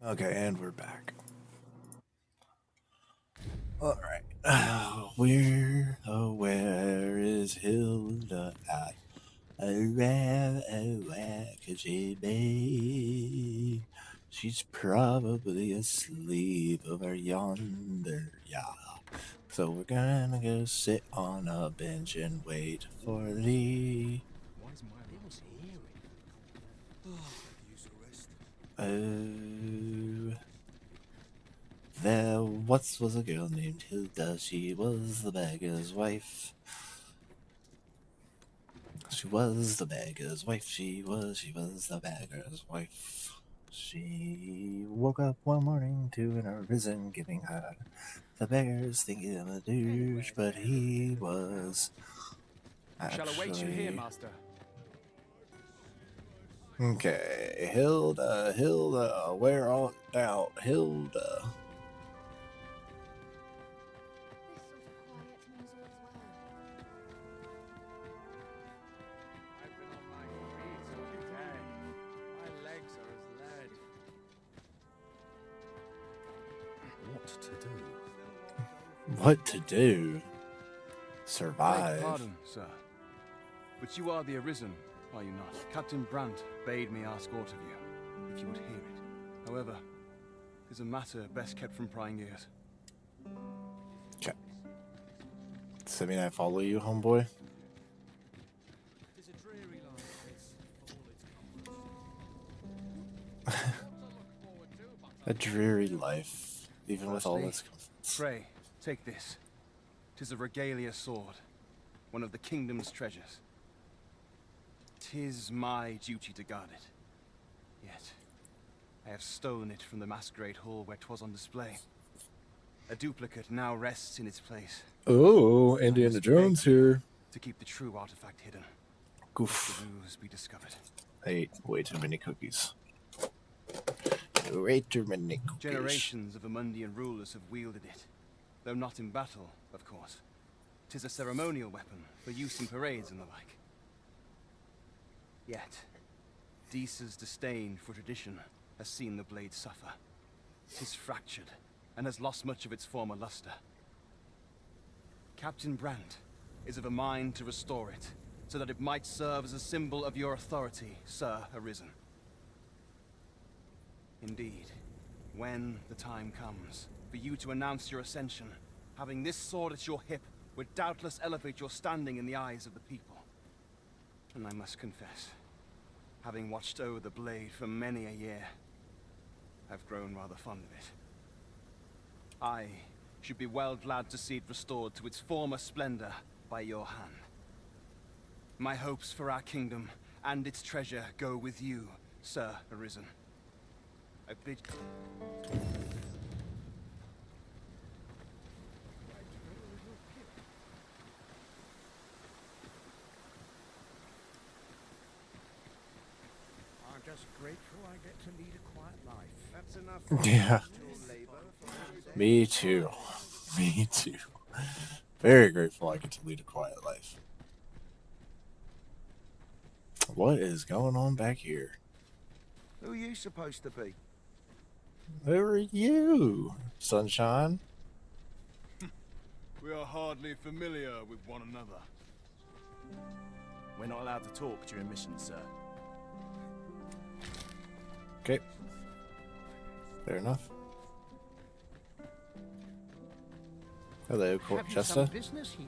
Okay, and we're back. All right. Where is Hilda at? Where could she be? She's probably asleep over yonder, yeah. So we're gonna go sit on a bench and wait for thee. Why is my ears hearing? Use a rest. Oh, there once was a girl named Hilda. She was the beggar's wife. She was the beggar's wife. She was the beggar's wife. She woke up one morning to an Arisen giving her the beggars thinking him a douche, but he was Shall await you here, master. Okay, Hilda, where art thou, Hilda? I've been on my feet all day. My legs are as lead. What to do? What to do? Survive. Beg pardon, sir. But you are the Arisen, are you not? Captain Brandt bade me ask aught of you, if you would hear it. However, it is a matter best kept from prying ears. Okay. Does that mean I follow you, homeboy? A dreary life, even with all its comforts. Pray, take this. 'Tis a regalia sword, one of the kingdom's treasures. 'Tis my duty to guard it. Yet, I have stolen it from the masquerade hall where 'twas on display. A duplicate now rests in its place. Oh, Indiana Jones here. To keep the true artifact hidden. Goof. The ruse be discovered. I ate way too many cookies. Way too many cookies. Generations of Amundian rulers have wielded it, though not in battle, of course. 'Tis a ceremonial weapon for use in parades and the like. Yet, Deesa's disdain for tradition has seen the blade suffer. 'Tis fractured and has lost much of its former luster. Captain Brandt is of a mind to restore it, so that it might serve as a symbol of your authority, Sir Arisen. Indeed, when the time comes for you to announce your ascension, having this sword at your hip would doubtless elevate your standing in the eyes of the people. And I must confess, having watched over the blade for many a year, I've grown rather fond of it. I should be well glad to see it restored to its former splendor by your hand. My hopes for our kingdom and its treasure go with you, Sir Arisen. I bid... I'm just grateful I get to lead a quiet life. That's enough. Yeah. Me too. Me too. Very grateful I get to lead a quiet life. What is going on back here? Who are you supposed to be? Who are you, Sunshine? We are hardly familiar with one another. We're not allowed to talk during missions, sir. Okay. Fair enough. Hello, Court Chester. Business here.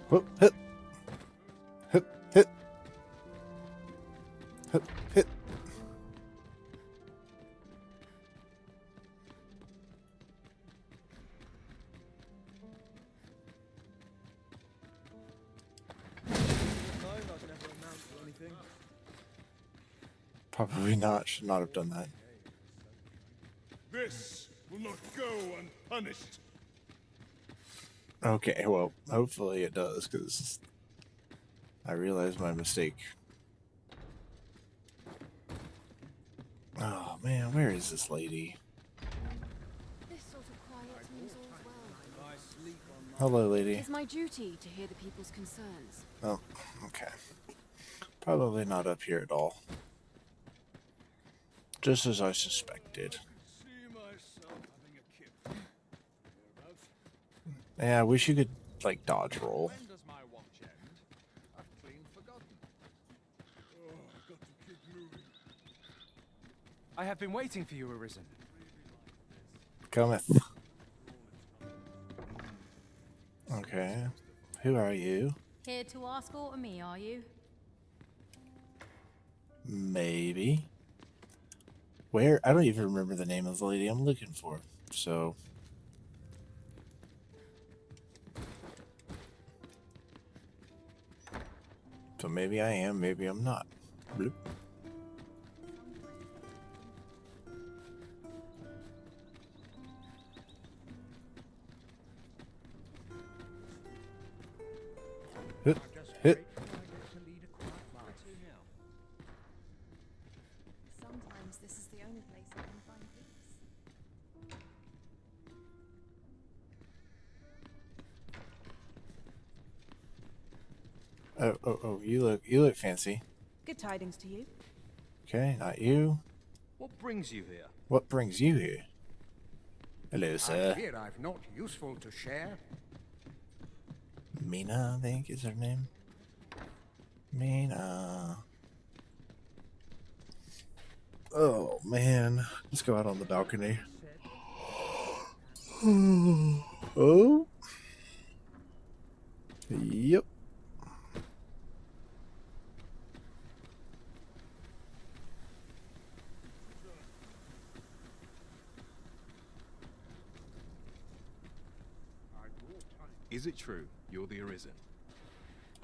Whoop, hit. Hit, hit. Hit, hit. Probably not. Should not have done that. This will not go unpunished. Okay, well, hopefully it does, because I realized my mistake. Oh, man, where is this lady? This sort of quiet means all's well. I sleep on Hello, lady. It's my duty to hear the people's concerns. Oh, okay. Probably not up here at all. Just as I suspected. Yeah, I wish you could, like, dodge roll. When does my watch end? I've clean forgotten. Oh, I've got to keep moving. I have been waiting for you, Arisen. Cometh. Okay. Who are you? Here to ask aught of me, are you? Maybe. Where? I don't even remember the name of the lady I'm looking for. So... So maybe I am, maybe I'm not. Bloop. Hit. Hit. Sometimes this is the only place I can find peace. Oh, you look fancy. Good tidings to you. Okay, not you. What brings you here? What brings you here? Hello, sir. I fear I've not useful to share. Mina, I think is her name. Mina. Oh, man. Let's go out on the balcony. Oh. Yep. Is it true you're the Arisen?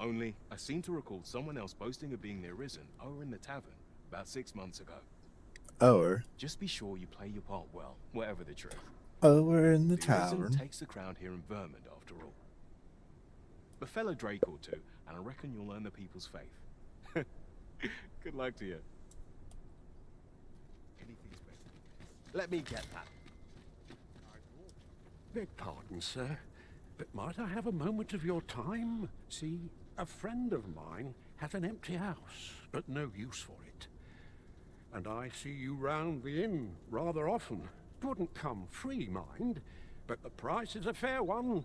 Only, I seem to recall someone else boasting of being the Arisen over in the tavern about 6 months ago. Over. Just be sure you play your part well, whatever the truth. Over in the Arisen tavern. takes the crown here in Vermond, after all. Befell a Drake or two, and I reckon you'll earn the people's faith. Good luck to you. Anything's better. Let me get that. Beg pardon, sir, but might I have a moment of your time? See, a friend of mine has an empty house, but no use for it. And I see you round the inn rather often. Wouldn't come free, mind, but the price is a fair one,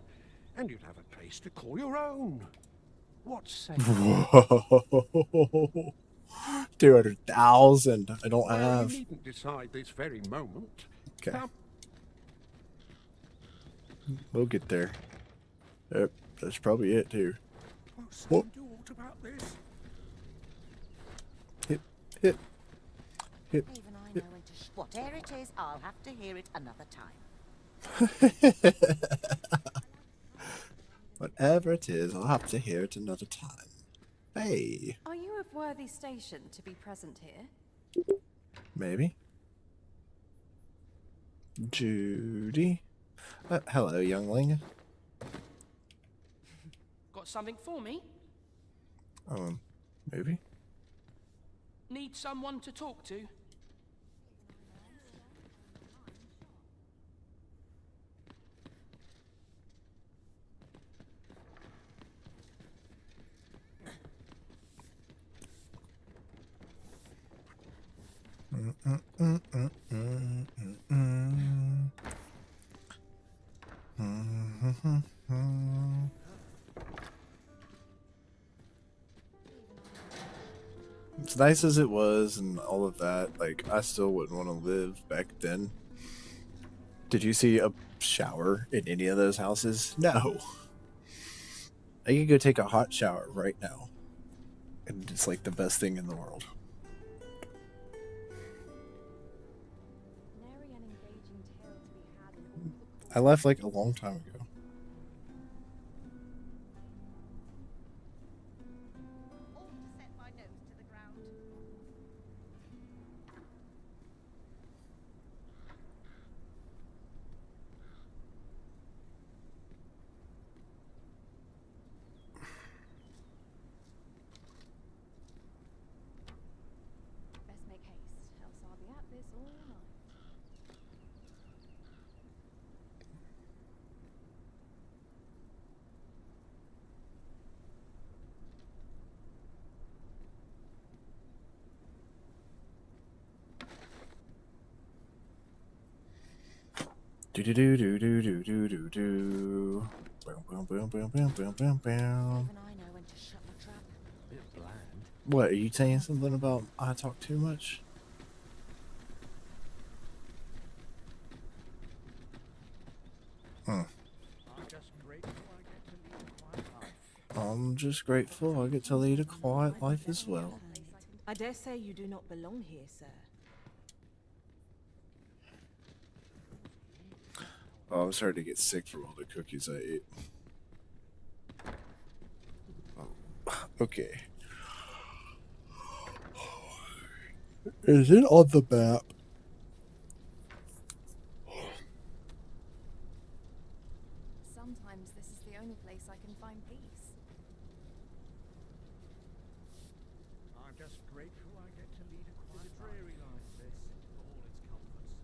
and you'd have a place to call your own. What say you? Whoa. 200,000. I don't Well, have. you needn't decide this very moment. Okay. Come. We'll get there. Yep, that's probably it too. Will Whoa. Sam do aught about this? Hit. Even I know when to whatever it is, I'll have to hear it another time. Whatever it is, I'll have to hear it another time. Hey, Are you of worthy station to be present here? maybe. Judy. Hello, youngling. Got something for me? Maybe. Need someone to talk to? As nice as it was and all of that, like, I still wouldn't want to live back then. Did you see a shower in any of those houses? No. I could go take a hot shower right now. And it's like the best thing in the world. I left like a long time ago. Best make haste, else I'll be at this all night. Do do do do do do do do do. Boom boom boom boom boom boom boom boom. Even I know when to shut my trap. Bit bland. What are you saying? Something about I talk too much? I'm just grateful I get to lead a quiet life as well. I dare say you do not belong here, sir. Oh, I'm starting to get sick from all the cookies I ate. Oh, okay. Is it on the map? Sometimes this is the only place I can find peace. I'm just grateful I get to lead a quiet dreary life, this, for all its comforts.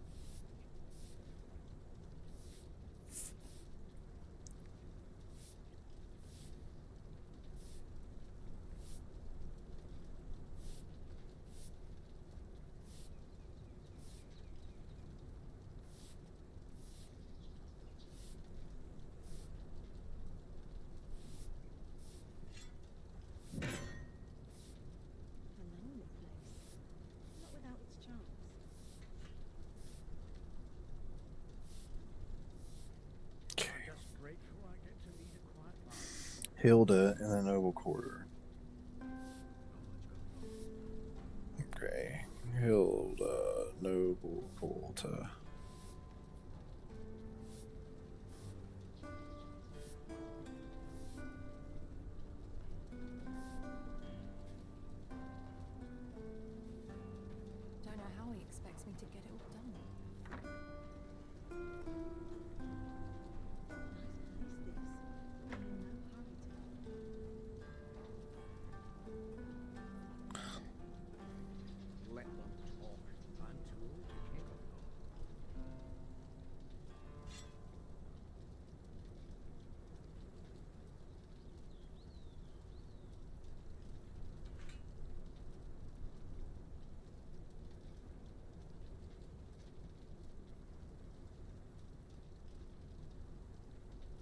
Hilda in the Noble Quarter. Okay. Hilda, Noble Quarter. Don't know how he expects me to get it all done. Let them talk. I'm too old to care of them.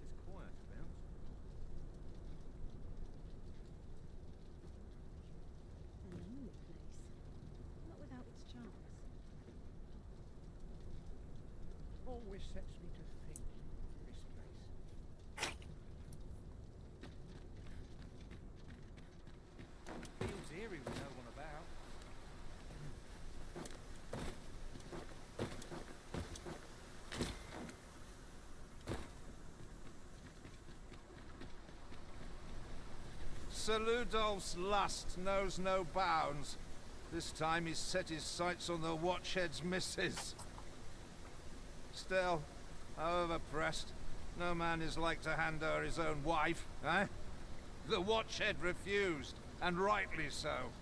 It's quiet about. A lonely place, not without its charms. Always sets me to think, this place. Feels eerie with no one about. Sir Ludolf's lust knows no bounds. This time he's set his sights on the Watchhead's missus. Still, however pressed, no man is like to hand her his own wife, eh? The Watchhead refused, and rightly so.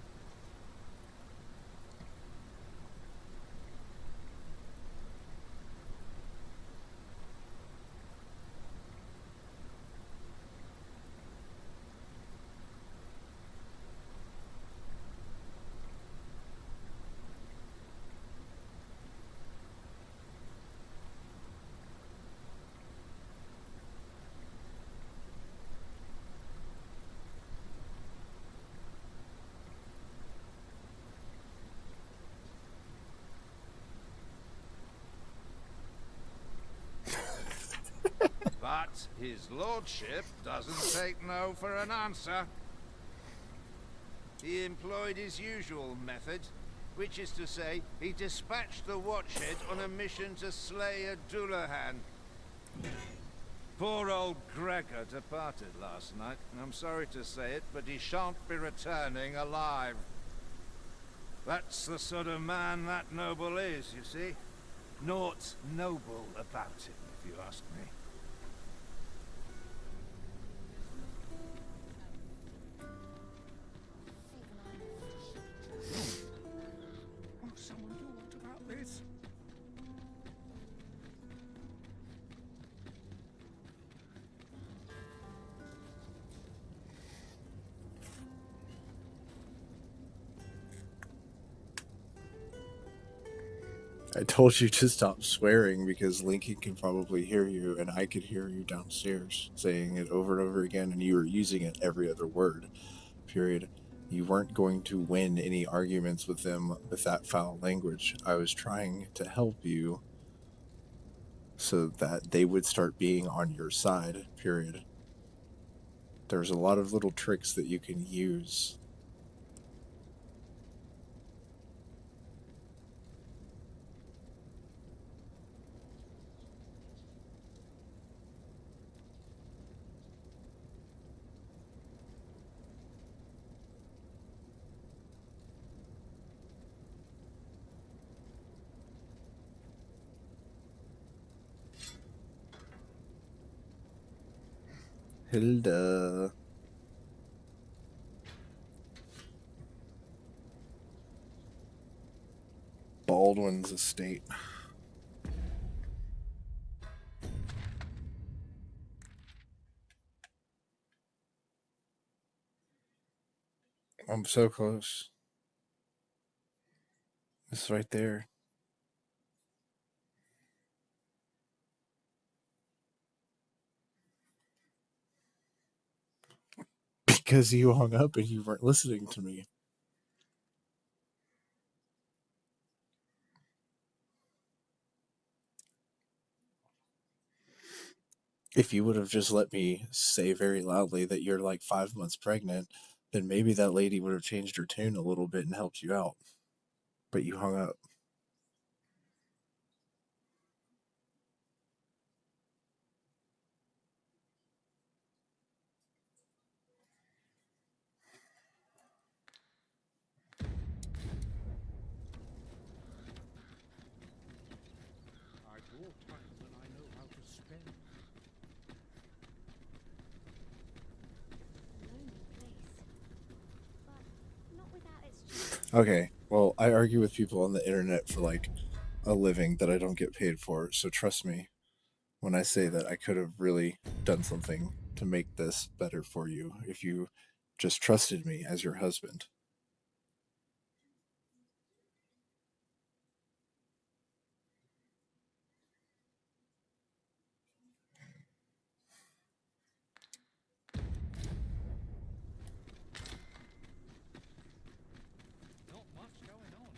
But his lordship doesn't take no for an answer. He employed his usual method, which is to say, he dispatched the Watchhead on a mission to slay a Dullahan. Poor old Gregor departed last night, and I'm sorry to say it, but he shan't be returning alive. That's the sort of man that noble is, you see. Naught noble about him, if you ask me. Won't someone do what about this? I told you to stop swearing because Lincoln can probably hear you, and I could hear you downstairs saying it over and over again, and you were using it every other word. Period. You weren't going to win any arguments with them with that foul language. I was trying to help you so that they would start being on your side. Period. There's a lot of little tricks that you can use. Hilda. Baldwin's estate. I'm so close. It's right there. Because you hung up and you weren't listening to me. If you would have just let me say very loudly that you're like 5 months pregnant, then maybe that lady would have changed her tune a little bit and helped you out. But you hung up. I've more time than I know how to spend. Okay, well, I argue with people on the internet for like a living that I don't get paid for, so trust me when I say that I could have really done something to make this better for you if you just trusted me as your husband. Not much going on.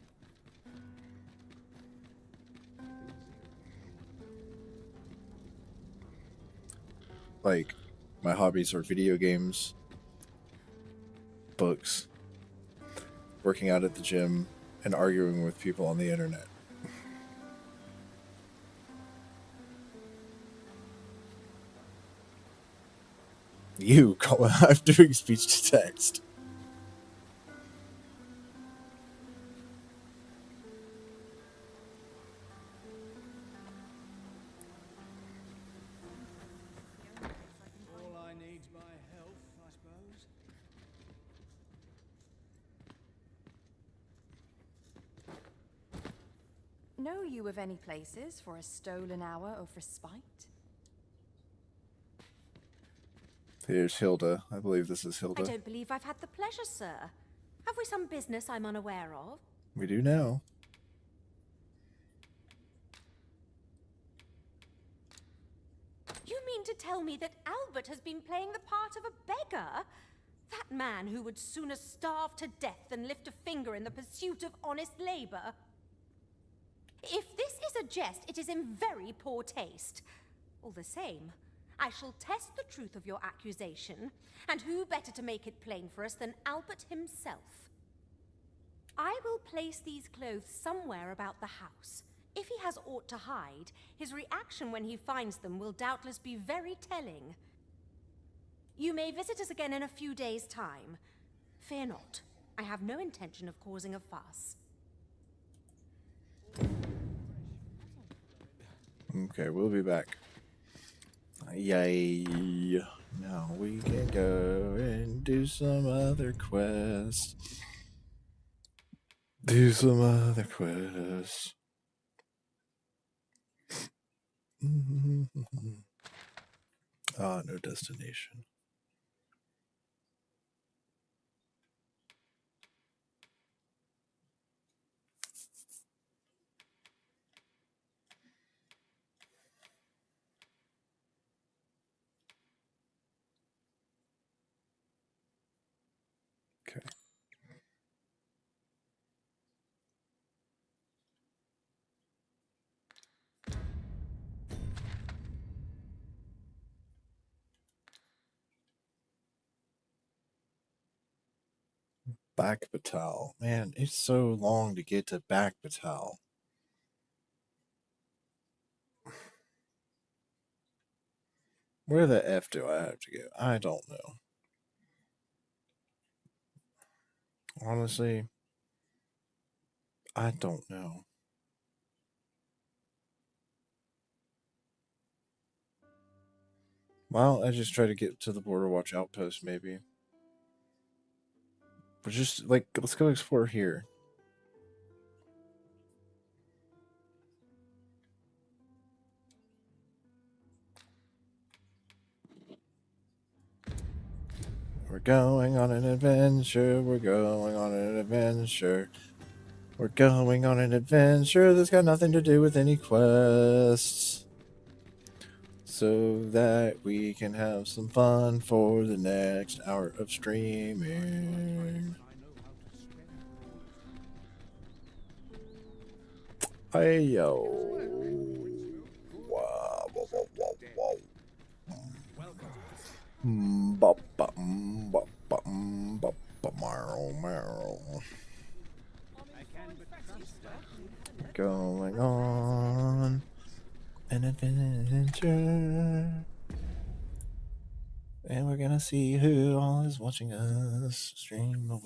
Like, my hobbies are video games, books, working out at the gym, and arguing with people on the internet. You, I'm doing speech to text. All I need's my health, I suppose. Know you of any places for a stolen hour of respite? Here's Hilda. I believe this is I Hilda. don't believe I've had the pleasure, sir. Have we some business I'm unaware of? We do now. You mean to tell me that Albert has been playing the part of a beggar? That man who would sooner starve to death than lift a finger in the pursuit of honest labor? If this is a jest, it is in very poor taste. All the same, I shall test the truth of your accusation, and who better to make it plain for us than Albert himself? I will place these clothes somewhere about the house. If he has aught to hide, his reaction when he finds them will doubtless be very telling. You may visit us again in a few days' time. Fear not, I have no intention of causing a fuss. Okay, we'll be back. Yay. Now we can go and do some other quests. Do some other quests. Ah, no destination. Back Batal. Man, it's so long to get to Back Batal. Where the F do I have to go? I don't know. Honestly, I don't know. Well, I just try to get to the Border Watch outpost, maybe. But just, like, let's go explore here. We're going on an adventure. We're going on an adventure. We're going on an adventure that's got nothing to do with any quests. So that we can have some fun for the next hour of streaming. Hey yo. Wow, wow, wow, wow, Going on an adventure. And we're gonna see who all is watching us stream.